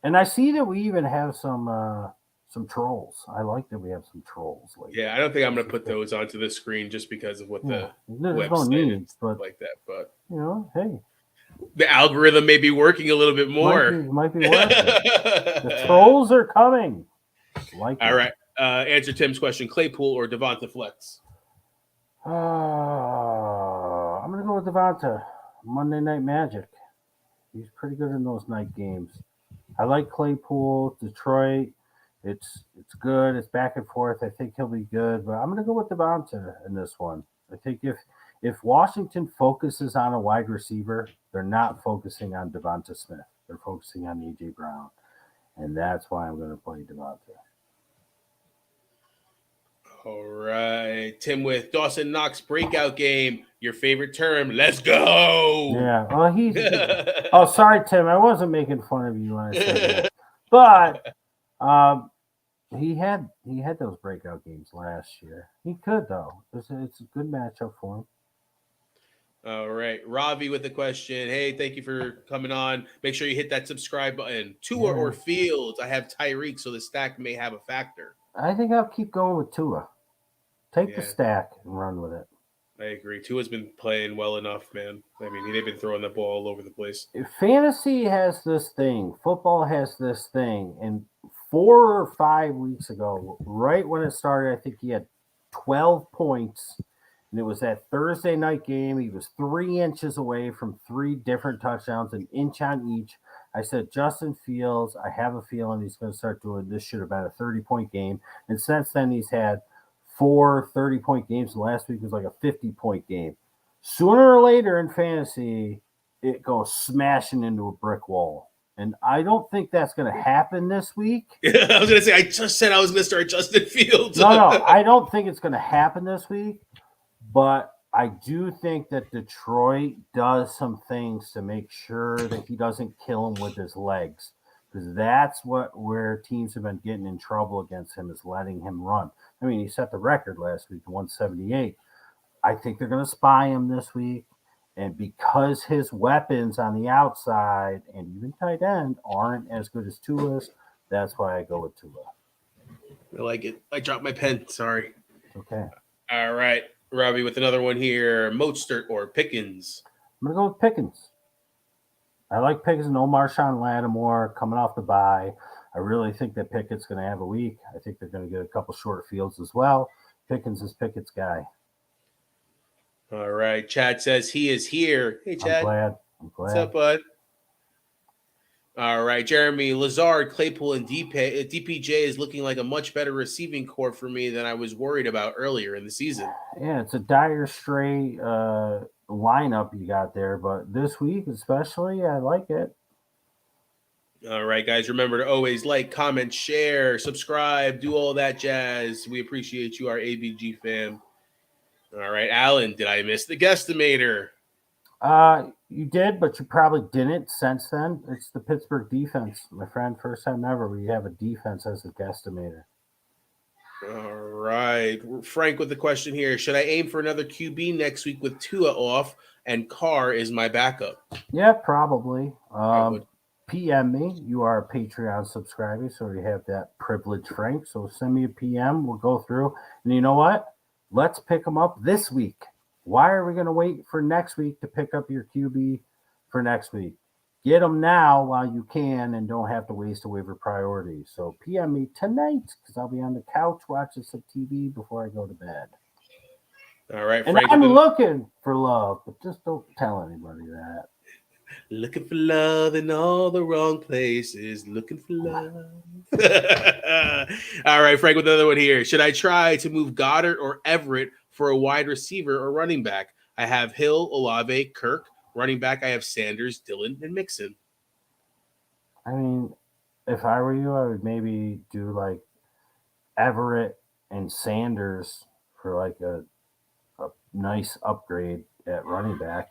And I see that we even have some trolls. I like that we have some trolls. Yeah, I don't think I'm going to put those onto the screen just because of what the website no need, but like that. But hey, the algorithm may be working a little bit more. Might be working. The trolls are coming. All right. Answer Tim's question: Claypool or Devonta flex? I'm gonna go with Devonta. Monday Night Magic. He's pretty good in those night games. I like Claypool. Detroit. It's good. It's back and forth. I think he'll be good, but I'm gonna go with Devonta in this one. I think if Washington focuses on a wide receiver, they're not focusing on Devonta Smith. They're focusing on A.J. Brown, and that's why I'm going to play Devonta. All right. Tim with Dawson Knox breakout game. Your favorite term. Let's go. Yeah. Well, he's. Oh, sorry, Tim. I wasn't making fun of you when I said that. But he had those breakout games last year. He could, though. It's a good matchup for him. All right. Ravi with the question. Hey, thank you for coming on. Make sure you hit that subscribe button. Tua or Fields? I have Tyreek, so the stack may have a factor. I think I'll keep going with Tua. Take the stack and run with it. I agree. Tua's been playing well enough, man. I mean, they've been throwing the ball all over the place. Fantasy has this thing. Football has this thing. And 4 or 5 weeks ago, right when it started, I think he had 12 points And it was that Thursday night game. He was 3 inches away from 3 different touchdowns, an inch on each. I said, Justin Fields, I have a feeling he's going to start doing this. Should have been a 30-point game. And since then, he's had 4 30-point games. Last week was like a 50-point game. Sooner or later in fantasy, it goes smashing into a brick wall. And I don't think that's going to happen this week. I was going to say, I just said I was going to start Justin Fields. No, I don't think it's going to happen this week. But I do think that Detroit does some things to make sure that he doesn't kill him with his legs, because that's where teams have been getting in trouble against him, is letting him run. I mean, he set the record last week, 178. I think they're going to spy him this week, and because his weapons on the outside and even tight end aren't as good as Tua's, that's why I go with Tua. I like it. I dropped my pen. Sorry. Okay. All right. Robbie with another one here. Mostert or Pickens? I'm going to go with Pickens. I like Pickens. No Marshawn Lattimore coming off the bye. I really think that Pickett's going to have a week. I think they're going to get a couple short fields as well. Pickens is Pickett's guy. All right. Chad says he is here. Hey, Chad. I'm glad. What's up, bud? All right. Jeremy, Lazard, Claypool, and DPJ is looking like a much better receiving core for me than I was worried about earlier in the season. Yeah, it's a dire straight lineup you got there, but this week especially, I like it. All right, guys. Remember to always like, comment, share, subscribe, do all that jazz. We appreciate you, our ABG fam. All right, Alan, did I miss the guesstimator? You did, but you probably didn't since then. It's the Pittsburgh defense, my friend. First time ever we have a defense as a guesstimator. All right. Frank with the question here. Should I aim for another QB next week with Tua off and Carr is my backup? Yeah, probably. PM me. You are a Patreon subscriber, so you have that privilege, Frank. So send me a PM. We'll go through. And you know what? Let's pick them up this week. Why are we going to wait for next week to pick up your QB for next week? Get them now while you can and don't have to waste a waiver priority. So PM me tonight, because I'll be on the couch watching some TV before I go to bed. All right, and Frank. I'm looking for love, but just don't tell anybody that. Looking for love in all the wrong places. Looking for love. All right, Frank with another one here. Should I try to move Goddard or Everett for a wide receiver or running back? I have Hill, Olave, Kirk. Running back, I have Sanders, Dillon, and Mixon. I mean, if I were you, I would maybe do like Everett and Sanders for like a nice upgrade at running back.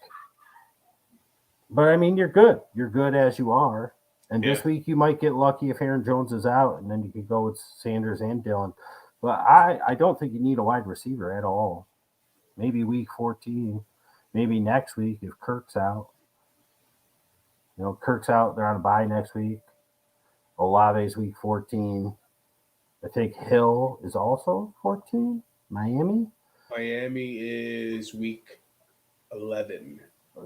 But, I mean, you're good. You're good as you are. And this week you might get lucky if Aaron Jones is out, and then you could go with Sanders and Dillon. But I don't think you need a wide receiver at all. Maybe week 14. Maybe next week if Kirk's out. You know, Kirk's out. They're on a bye next week. Olave's week 14. I think Hill is also 14. Miami is week 11.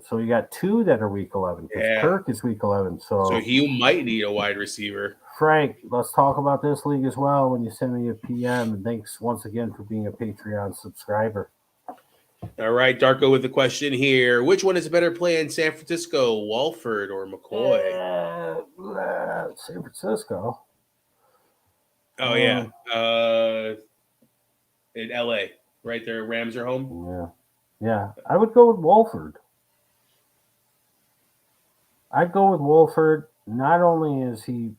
So you got two that are week 11. Yeah. Kirk is week 11. So he might need a wide receiver. Frank, let's talk about this league as well when you send me a PM. And thanks once again for being a Patreon subscriber. All right, Darko with the question here. Which one is a better play in San Francisco, Walford or McCoy? San Francisco. Oh, yeah. In L.A., right there. Rams are home? Yeah. I would go with Walford. I'd go with Wolford. Not only is he's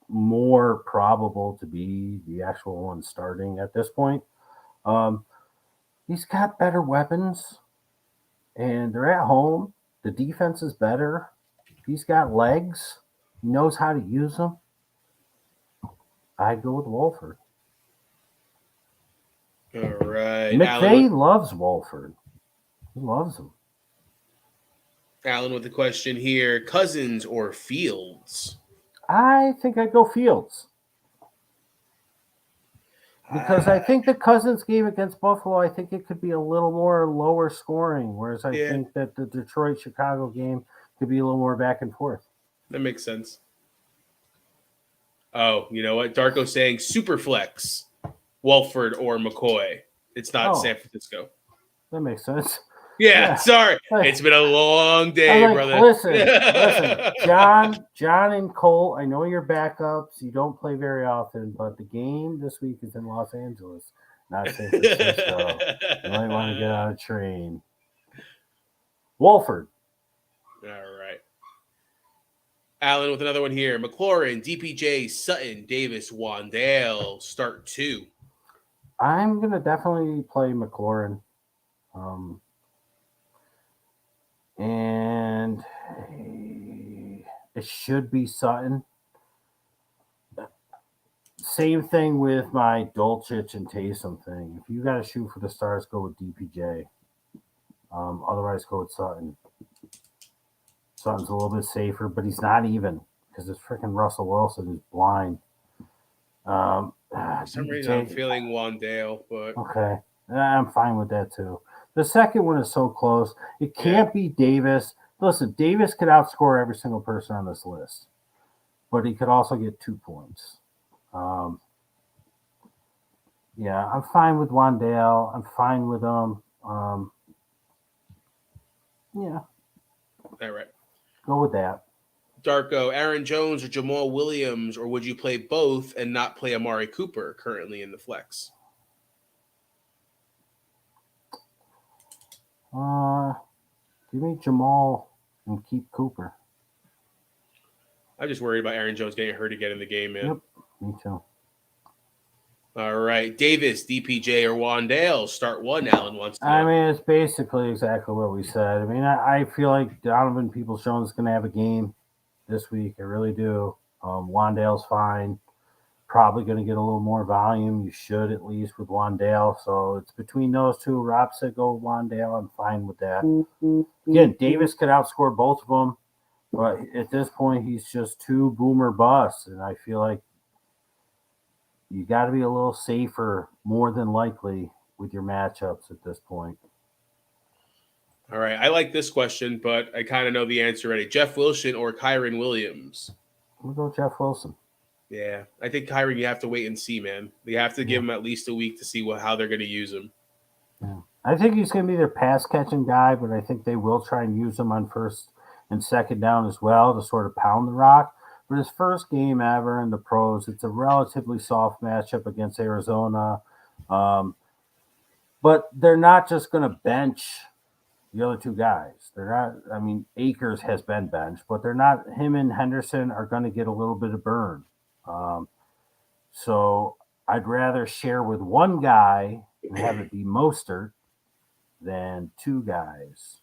more probable to be the actual one starting at this point. He's got better weapons, and they're at home. The defense is better. He's got legs. He knows how to use them. I'd go with Wolford. All right. McVay loves Wolford. He loves him. Alan with the question here. Cousins or Fields? I think I'd go Fields. Because I think the Cousins game against Buffalo, I think it could be a little more lower scoring, whereas I think that the Detroit-Chicago game could be a little more back and forth. That makes sense. Oh, you know what? Darko's saying super flex, Walford or McCoy. It's not Oh. San Francisco. That makes sense. Yeah, sorry. It's been a long day, brother. Listen, John and Cole, I know you're backups. You don't play very often, but the game this week is in Los Angeles, not San Francisco. You might want to get on a train. Wolford. All right. Alan with another one here. McLaurin, DPJ, Sutton, Davis, Wandale, start 2. I'm going to definitely play McLaurin. And it should be Sutton. Same thing with my Dolchich and Taysom thing. If you got to shoot for the stars, go with DPJ. Otherwise, go with Sutton. Sutton's a little bit safer, but he's not even because it's freaking Russell Wilson who's blind. For some reason, I'm feeling Wandale, but okay, I'm fine with that too. The second one is so close. It can't be Davis. Listen, Davis could outscore every single person on this list, but he could also get 2 points. Yeah, I'm fine with Wandale. I'm fine with him. Yeah. All right. Go with that. Darko, Aaron Jones or Jamal Williams, or would you play both and not play Amari Cooper currently in the flex? Give me Jamal and keep Cooper. I'm just worried about Aaron Jones getting hurt again in the game, man. Yep, me too. All right. Davis, DPJ, or Wandale, start 1. Alan wants to know. I mean, it's basically exactly what we said. I mean, I feel like Donovan Peoples-Jones is going to have a game this week. I really do. Wandale's fine. Probably going to get a little more volume. You should at least with Wandale. So it's between those two. Rob said go with Wandale. I'm fine with that. Again, Davis could outscore both of them. But at this point, he's just too boomer bust. And I feel like you got to be a little safer, more than likely, with your matchups at this point. All right. I like this question, but I kind of know the answer already. Jeff Wilson or Kyron Williams? I'm going to go Jeff Wilson. Yeah. I think Kyron, you have to wait and see, man. You have to give him at least a week to see how they're going to use him. Yeah. I think he's going to be their pass-catching guy, but I think they will try and use him on first and second down as well to sort of pound the rock. But his first game ever in the pros, it's a relatively soft matchup against Arizona. But they're not just going to bench the other two guys. They're not, I mean, Akers has been benched, but they're not, him and Henderson are going to get a little bit of burn. So I'd rather share with one guy and have it be Mostert than two guys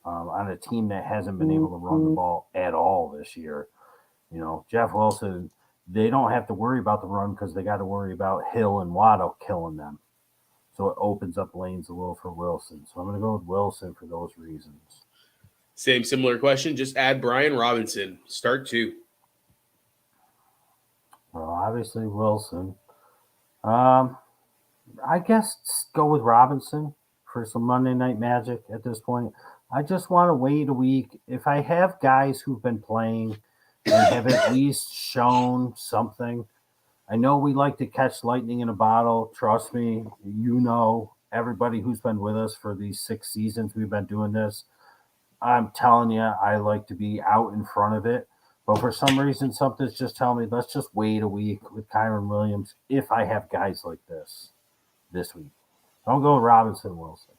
on a team that hasn't been able to run the ball at all this year. You know, Jeff Wilson, they don't have to worry about the run because they got to worry about Hill and Waddle killing them. So it opens up lanes a little for Wilson. So I'm going to go with Wilson for those reasons. Similar question. Just add Brian Robinson. Start 2. Well, obviously Wilson. I guess go with Robinson for some Monday Night Magic at this point. I just want to wait a week. If I have guys who've been playing and have at least shown something, I know we like to catch lightning in a bottle. Trust me, you know, everybody who's been with us for these 6 seasons we've been doing this, I'm telling you, I like to be out in front of it. But for some reason, something's just telling me, let's just wait a week with Kyron Williams if I have guys like this week. Don't go with Robinson Wilson.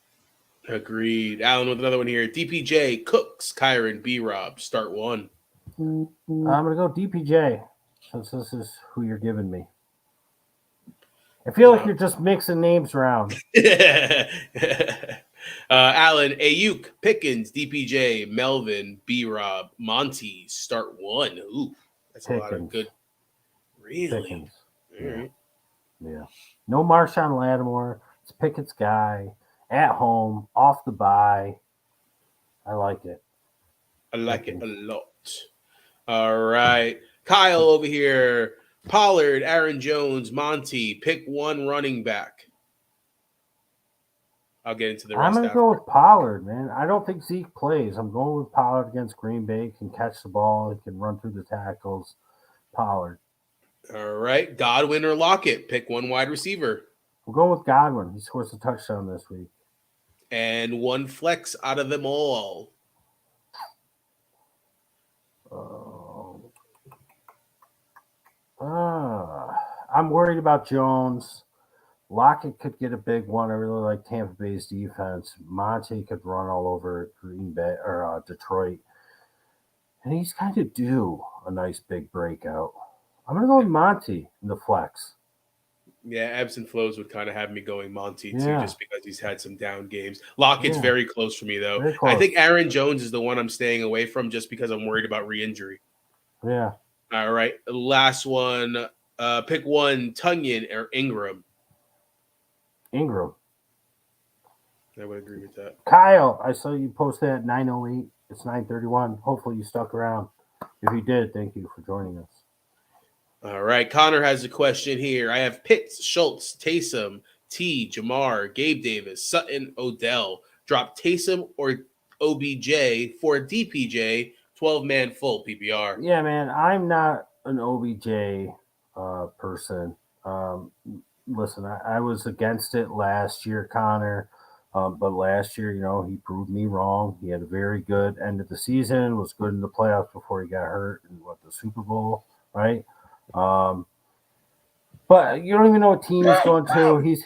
Agreed. Alan with another one here. DPJ, Cooks, Kyron, B-Rob. Start 1. I'm going to go DPJ since this is who you're giving me. I feel like you're just mixing names around. Alan, Ayuk, Pickens, DPJ, Melvin, B-Rob, Monty. Start 1. Ooh, that's Pickens. A lot of good. Really? Pickens. All right. Yeah. No Marshawn Lattimore. It's Pickett's guy. At home, off the bye. I like it. I like it a lot. All right. Kyle over here. Pollard, Aaron Jones, Monty. Pick one running back. I'll get into the rest. I'm going to go with Pollard, man. I don't think Zeke plays. I'm going with Pollard against Green Bay. He can catch the ball. He can run through the tackles. Pollard. All right. Godwin or Lockett. Pick one wide receiver. We're going with Godwin. He scores a touchdown this week. And one flex out of them all. I'm worried about Jones. Lockett could get a big one. I really like Tampa Bay's defense. Monty could run all over Green Bay or Detroit. And he's kind of due a nice big breakout. I'm going to go with Monty in the flex. Yeah, ebbs and flows would kind of have me going Monty too, Yeah. just because he's had some down games. Lockett's Yeah. very close for me though. Very I close. think Aaron Jones is the one I'm staying away from just because I'm worried about re-injury. Yeah. All right, last one. Pick one: Tunyon or Ingram. Ingram. I would agree with that. Kyle, I saw you post that at 9:08. It's 9:31. Hopefully you stuck around. If you did, thank you for joining us. All right, Connor has a question here. I have Pitts, Schultz, Taysom, T, Jamar, Gabe Davis, Sutton, Odell. Drop Taysom or OBJ for DPJ, 12-man full PPR. Yeah, man, I'm not an OBJ person. Listen, I was against it last year, Connor. But last year, he proved me wrong. He had a very good end of the season, was good in the playoffs before he got hurt and the Super Bowl, right? But you don't even know what team he's going to. He's,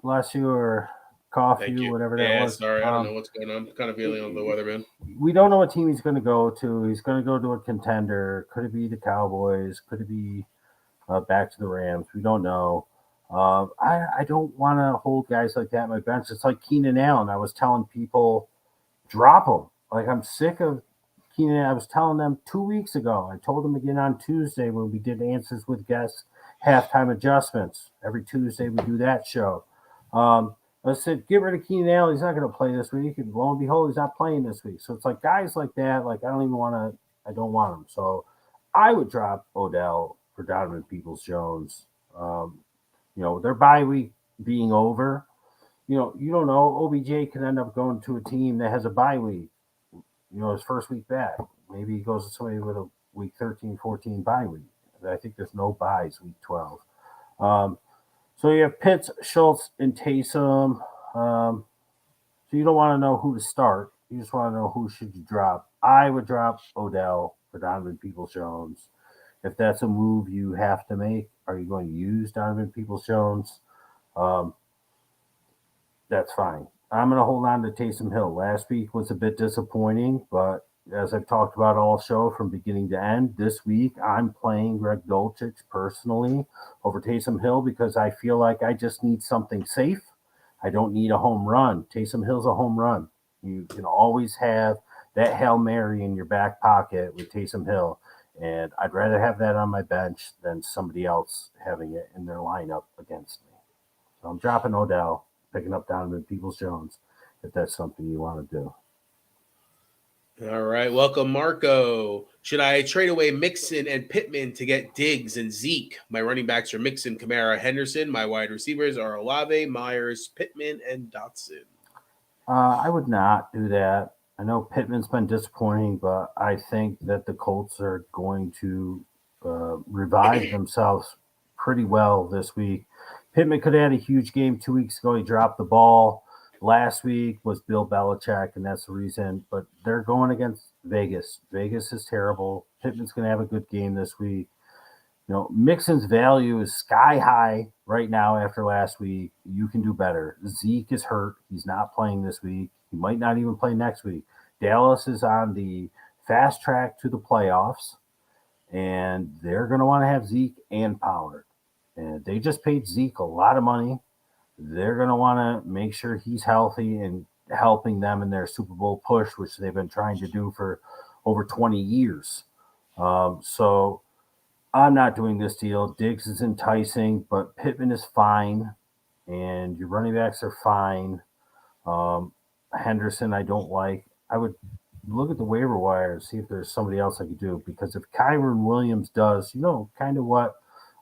bless you, or cough you, whatever that was. Sorry, I don't know what's going on. I'm kind of feeling on the weather, man. We don't know what team he's going to go to. He's going to go to a contender. Could it be the Cowboys? Could it be back to the Rams? We don't know. I don't want to hold guys like that on my bench. It's like Keenan Allen. I was telling people, drop him. Like, I'm sick of Keenan. I was telling them 2 weeks ago. I told them again on Tuesday when we did Answers with Guests, halftime adjustments. Every Tuesday we do that show. I said, get rid of Keenan Allen. He's not going to play this week. And lo and behold, he's not playing this week. So it's like guys like that, like I don't want them. So I would drop Odell for Donovan Peoples-Jones. Their bye week being over, you don't know. OBJ could end up going to a team that has a bye week, his first week back. Maybe he goes to somebody with a week 13, 14 bye week. I think there's no byes week 12. So you have Pitts, Schultz, and Taysom. So you don't want to know who to start. You just want to know who should you drop. I would drop Odell for Donovan Peoples-Jones. If that's a move you have to make, are you going to use Donovan Peoples-Jones? That's fine. I'm going to hold on to Taysom Hill. Last week was a bit disappointing, but as I've talked about all show from beginning to end, this week I'm playing Greg Dulcich personally over Taysom Hill because I feel like I just need something safe. I don't need a home run. Taysom Hill's a home run. You can always have that Hail Mary in your back pocket with Taysom Hill. And I'd rather have that on my bench than somebody else having it in their lineup against me. So I'm dropping Odell, picking up Donovan Peoples-Jones, if that's something you want to do. All right. Welcome, Marco. Should I trade away Mixon and Pittman to get Diggs and Zeke? My running backs are Mixon, Kamara, Henderson. My wide receivers are Olave, Myers, Pittman, and Dotson. I would not do that. I know Pittman's been disappointing, but I think that the Colts are going to revive themselves pretty well this week. Pittman could have had a huge game 2 weeks ago. He dropped the ball. Last week was Bill Belichick, and that's the reason. But they're going against Vegas. Vegas is terrible. Pittman's going to have a good game this week. Mixon's value is sky high right now after last week. You can do better. Zeke is hurt. He's not playing this week. He might not even play next week. Dallas is on the fast track to the playoffs, and they're going to want to have Zeke and Pollard. And they just paid Zeke a lot of money. They're going to want to make sure he's healthy and helping them in their Super Bowl push, which they've been trying to do for over 20 years. So I'm not doing this deal. Diggs is enticing, but Pittman is fine, and your running backs are fine. Henderson, I don't like. I would look at the waiver wire and see if there's somebody else I could do, because if Kyron Williams does, kind of what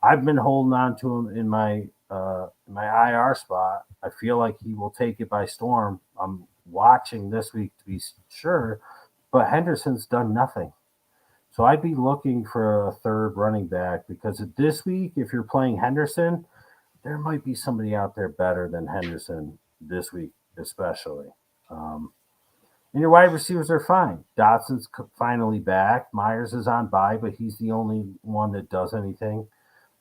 I've been holding on to him in my IR spot, I feel like he will take it by storm. I'm watching this week to be sure, but Henderson's done nothing. So I'd be looking for a third running back, because this week, if you're playing Henderson, there might be somebody out there better than Henderson this week, especially. And your wide receivers are fine. Dotson's finally back. Myers is on bye, but he's the only one that does anything.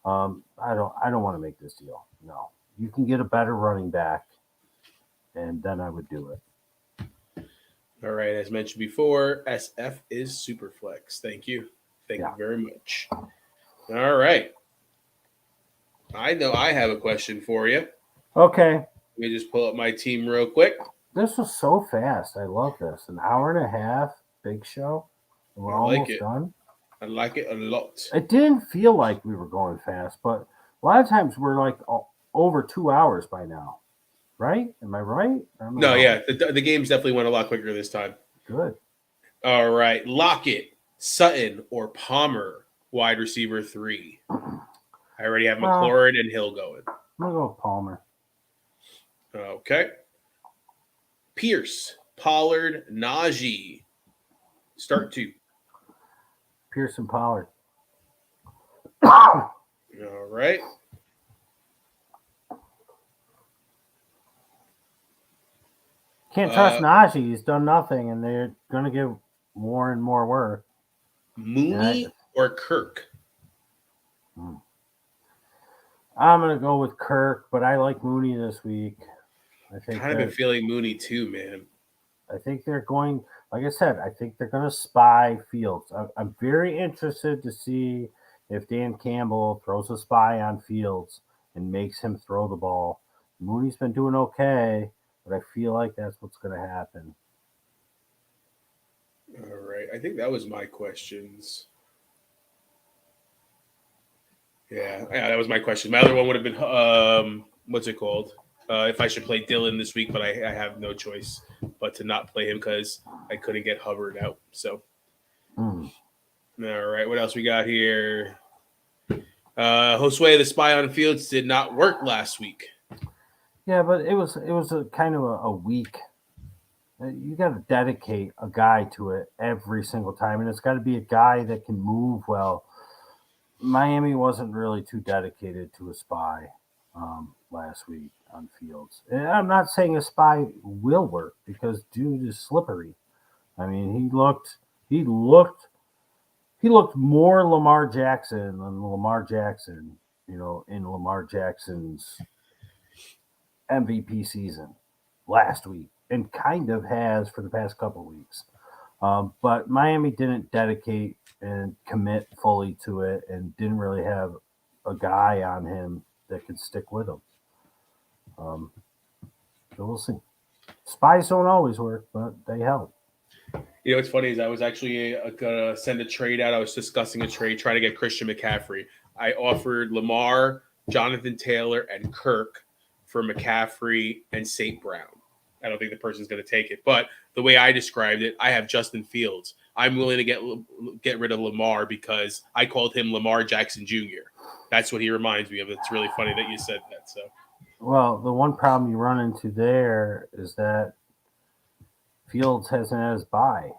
I don't want to make this deal. No, you can get a better running back, and then I would do it. All right, as mentioned before, SF is Superflex. Thank you. Thank you very much. All right. I know I have a question for you. Okay. Let me just pull up my team real quick. This was so fast. I love this. An hour and a half, big show. We're almost done. I like it a lot. It didn't feel like we were going fast, but a lot of times we're like over 2 hours by now. Right? Am I right? No, yeah. The games definitely went a lot quicker this time. Good. All right. Lockett, Sutton, or Palmer, wide receiver 3. I already have McLaurin and Hill going. I'm going to go with Palmer. Okay. Pierce, Pollard, Najee. Start 2. Pierce and Pollard. All right. Can't trust Najee. He's done nothing, and they're going to give more and more work. Mooney or Kirk? I'm going to go with Kirk, but I like Mooney this week. I think kind of been feeling Mooney too, man. I think they're going, like I said, I think they're going to spy Fields. I'm very interested to see if Dan Campbell throws a spy on Fields and makes him throw the ball. Mooney's been doing okay, but I feel like that's what's going to happen. All right. I think that was my questions. Yeah, that was my question. My other one would have been, what's it called? If I should play Dylan this week, but I have no choice but to not play him because I couldn't get Hubbard out. So, All right. What else we got here? Josue, the spy on Fields, did not work last week. Yeah, but it was a kind of a week. You got to dedicate a guy to it every single time, and it's got to be a guy that can move well. Miami wasn't really too dedicated to a spy last week on Fields. And I'm not saying a spy will work because dude is slippery. I mean, he looked more Lamar Jackson than Lamar Jackson, in Lamar Jackson's MVP season last week, and kind of has for the past couple of weeks. But Miami didn't dedicate and commit fully to it and didn't really have a guy on him that could stick with him. So we'll see. Spies don't always work, but they help. You know, what's funny is I was actually going to send a trade out. I was discussing a trade, trying to get Christian McCaffrey. I offered Lamar, Jonathan Taylor, and Kirk for McCaffrey and St. Brown. I don't think the person's going to take it. But the way I described it, I have Justin Fields. I'm willing to get rid of Lamar because I called him Lamar Jackson Jr. That's what he reminds me of. It's really funny that you said that. So, well, the one problem you run into there is that Fields hasn't had his bye.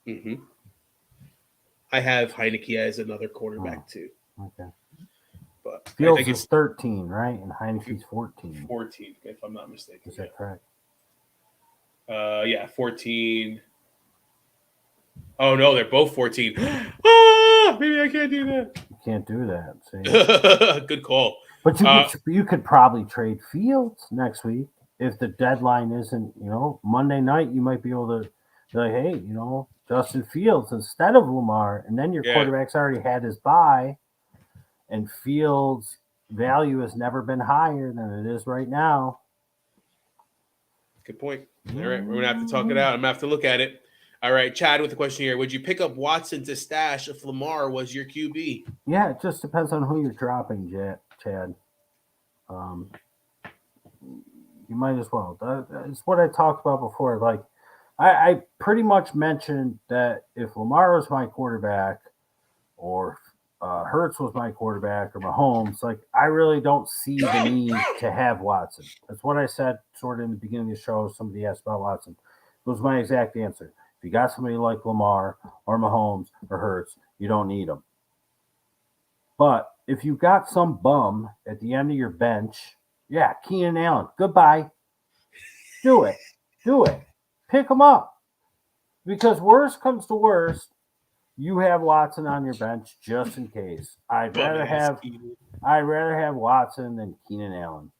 Mm-hmm. I have Heineke as another quarterback too. Okay. But Fields is 13, right? And Heineke's 14. 14, if I'm not mistaken. Is that correct? Yeah, 14. Oh no, they're both 14. Maybe I can't do that. You can't do that. See? Good call. But you could probably trade Fields next week if the deadline isn't, Monday night. You might be able to be like, hey, Justin Fields instead of Lamar, and then your quarterback's already had his bye, and Fields' value has never been higher than it is right now. Good point. All right, we're gonna have to talk it out. I'm gonna have to look at it. All right, Chad with the question here. Would you pick up Watson to stash if Lamar was your QB? Yeah, it just depends on who you're dropping, Chad. You might as well. It's what I talked about before. Like, I pretty much mentioned that if Lamar was my quarterback or Hurts was my quarterback or Mahomes, like, I really don't see the need to have Watson. That's what I said sort of in the beginning of the show. Somebody asked about Watson. It was my exact answer. If you got somebody like Lamar or Mahomes or Hurts, you don't need them. But if you got some bum at the end of your bench, yeah, Keenan Allen, goodbye. Do it. Do it. Pick him up. Because worst comes to worst, you have Watson on your bench just in case. I'd rather have Watson than Keenan Allen.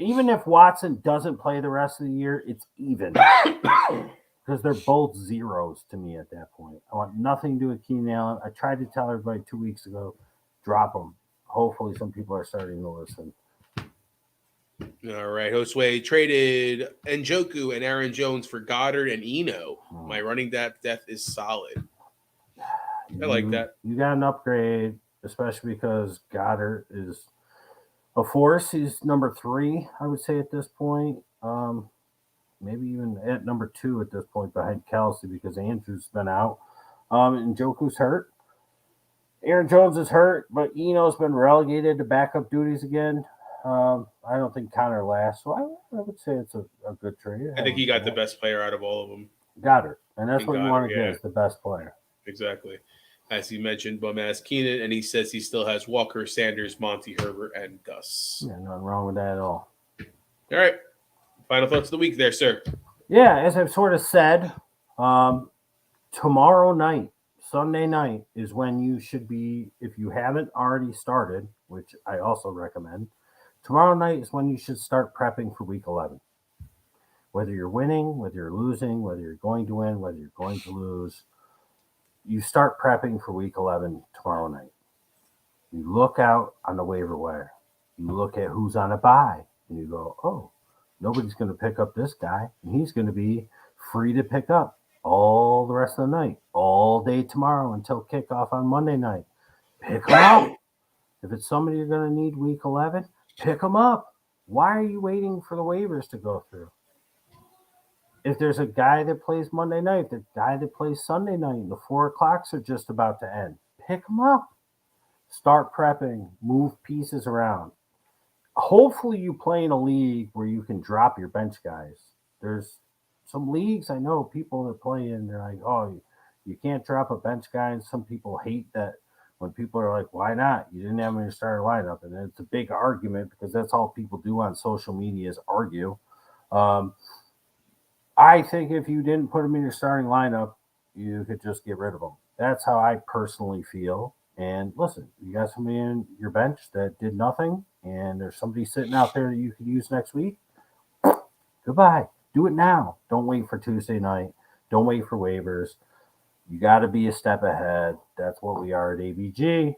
Even if Watson doesn't play the rest of the year, it's even. Because they're both zeros to me at that point. I want nothing to do with Keenan Allen. I tried to tell everybody 2 weeks ago, drop him. Hopefully some people are starting to listen. All right, Josue traded Njoku and Aaron Jones for Goddard and Eno. My running depth is solid. I like that. You got an upgrade, especially because Goddard is a force. He's number 3, I would say, at this point. Maybe even at number 2 at this point behind Kelsey because Andrew's been out. And Njoku's hurt. Aaron Jones is hurt, but Eno's been relegated to backup duties again. I don't think Connor lasts, so I would say it's a good trade. I think he got the best player out of all of them. Goddard, and that's what you want to get is the best player. Exactly. As he mentioned, bum-ass Keenan, and he says he still has Walker, Sanders, Monty, Herbert, and Gus. Yeah, nothing wrong with that at all. All right. Final thoughts of the week there, sir. Yeah, as I've sort of said, tomorrow night, Sunday night, is when you should be, if you haven't already started, which I also recommend, tomorrow night is when you should start prepping for week 11. Whether you're winning, whether you're losing, whether you're going to win, whether you're going to lose, you start prepping for week 11 tomorrow night. You look out on the waiver wire. You look at who's on a bye, and you go, oh, nobody's going to pick up this guy, and he's going to be free to pick up all the rest of the night, all day tomorrow until kickoff on Monday night. Pick him up. If it's somebody you're going to need week 11, pick them up. Why are you waiting for the waivers to go through? If there's a guy that plays Monday night, the guy that plays Sunday night, and the 4 o'clocks are just about to end, pick them up. Start prepping. Move pieces around. Hopefully you play in a league where you can drop your bench guys. There's some leagues I know people that play in, they're like, oh, you can't drop a bench guy, and some people hate that when people are like, why not? You didn't have him in your starter lineup. And it's a big argument because that's all people do on social media is argue. I think if you didn't put him in your starting lineup, you could just get rid of him. That's how I personally feel. And listen, you got somebody in your bench that did nothing, and there's somebody sitting out there that you could use next week. Goodbye. Do it now. Don't wait for Tuesday night. Don't wait for waivers. You got to be a step ahead. That's what we are at ABG.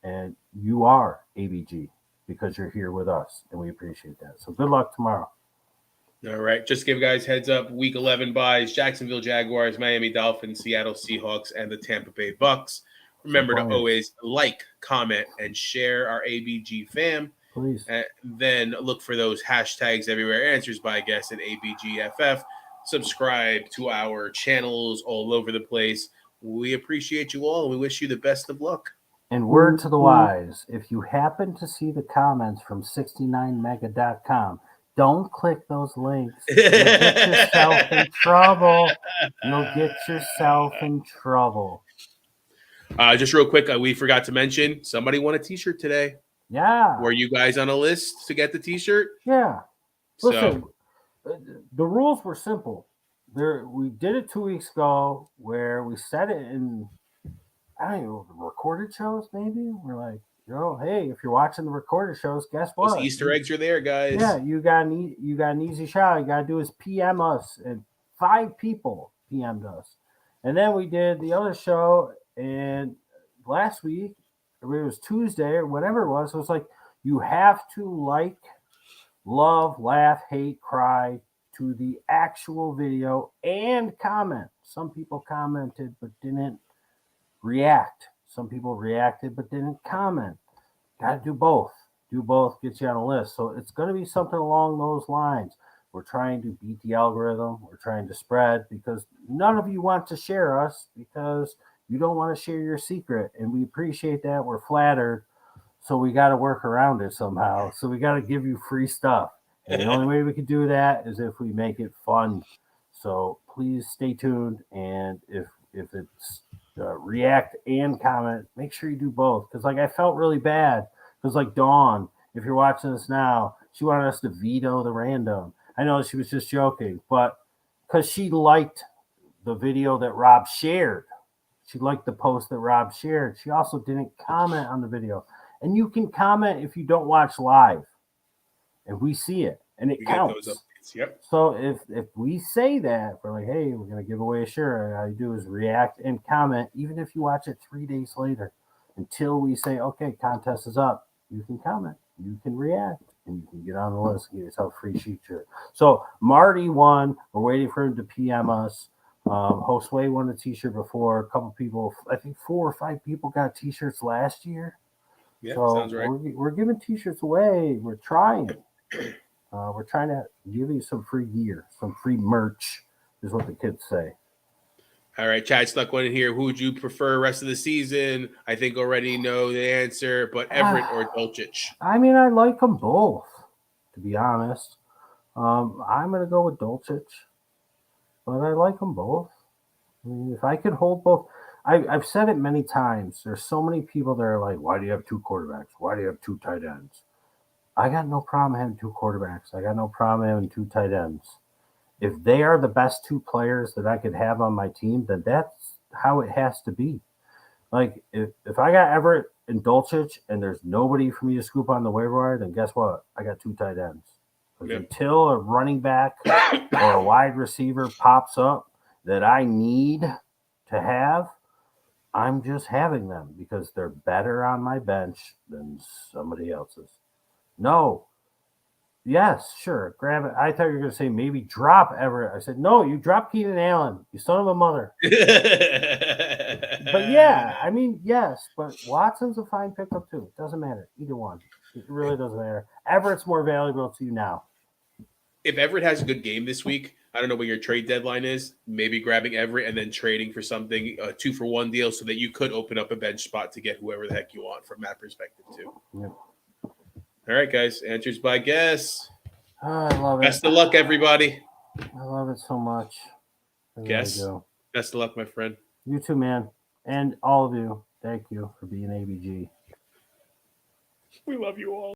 And you are ABG because you're here with us, and we appreciate that. So good luck tomorrow. All right. Just give guys heads up. Week 11 buys Jacksonville Jaguars, Miami Dolphins, Seattle Seahawks, and the Tampa Bay Bucks. Remember to always like, comment, and share our ABG fam. Please. And then look for those hashtags everywhere. Answers by guests at ABGFF. Subscribe to our channels all over the place. We appreciate you all, and we wish you the best of luck. And word to the wise, if you happen to see the comments from 69mega.com, don't click those links. You'll get yourself in trouble. You'll get yourself in trouble. Just real quick, we forgot to mention, somebody won a T-shirt today. Yeah. Were you guys on a list to get the T-shirt? Yeah. Listen, the rules were simple. We did it 2 weeks ago where we said it in, I don't know, recorded shows maybe. We're like, hey, if you're watching the recorded shows, guess what? Those Easter eggs are there, guys. Yeah, you got an easy shot. You got to do is PM us, and 5 people PM'd us. And then we did the other show, and last week, it was Tuesday or whatever it was like, you have to like, love, laugh, hate, cry to the actual video and comment. Some people commented but didn't react. Some people reacted but didn't comment. Got to do both. Do both, get you on a list. So it's going to be something along those lines. We're trying to beat the algorithm. We're trying to spread because none of you want to share us because you don't want to share your secret. And we appreciate that. We're flattered. So we got to work around it somehow. So we got to give you free stuff. And the only way we can do that is if we make it fun. So please stay tuned. And if it's react and comment. Make sure you do both because, like, I felt really bad because, like, Dawn, if you're watching this now, she wanted us to veto the random. I know she was just joking, but because she liked the video that Rob shared, she liked the post that Rob shared. She also didn't comment on the video, and you can comment if you don't watch live, and we see it, and it We get those counts. updates. Yep. So if we say that, we're like, hey, we're gonna give away a shirt. All you do is react and comment, even if you watch it 3 days later, until we say, okay, contest is up. You can comment, you can react, and you can get on the list and get yourself a free sheet shirt. So Marty won. We're waiting for him to PM us. Josue won a T-shirt before. A couple people, I think 4 or 5 people got T-shirts last year. Yeah, So sounds right. we're giving T-shirts away. We're trying. We're trying to give you some free gear, some free merch, is what the kids say. All right, Chad stuck one in here. Who would you prefer rest of the season? I think already know the answer, but Everett or Dulcich? I mean, I like them both, to be honest. I'm going to go with Dulcich, but I like them both. I mean, if I could hold both, I've said it many times. There's so many people that are like, why do you have 2 quarterbacks? Why do you have 2 tight ends? I got no problem having 2 quarterbacks. I got no problem having 2 tight ends. If they are the best 2 players that I could have on my team, then that's how it has to be. Like if I got Everett and Dulcich and there's nobody for me to scoop on the waiver wire, then guess what? I got 2 tight ends. Because until a running back or a wide receiver pops up that I need to have, I'm just having them because they're better on my bench than somebody else's. No. Yes, sure. Grab it. I thought you were going to say maybe drop Everett. I said, no, you drop Keenan Allen. You son of a mother. But yeah, I mean, yes, but Watson's a fine pickup too. It doesn't matter. Either one. It really doesn't matter. Everett's more valuable to you now. If Everett has a good game this week, I don't know what your trade deadline is. Maybe grabbing Everett and then trading for something, a 2-for-1 deal, so that you could open up a bench spot to get whoever the heck you want from that perspective too. Yep. All right, guys. Answers by guess. Oh, I love it. Best of luck, everybody. I love it so much. Guess. Best of luck, my friend. You too, man. And all of you, thank you for being ABG. We love you all.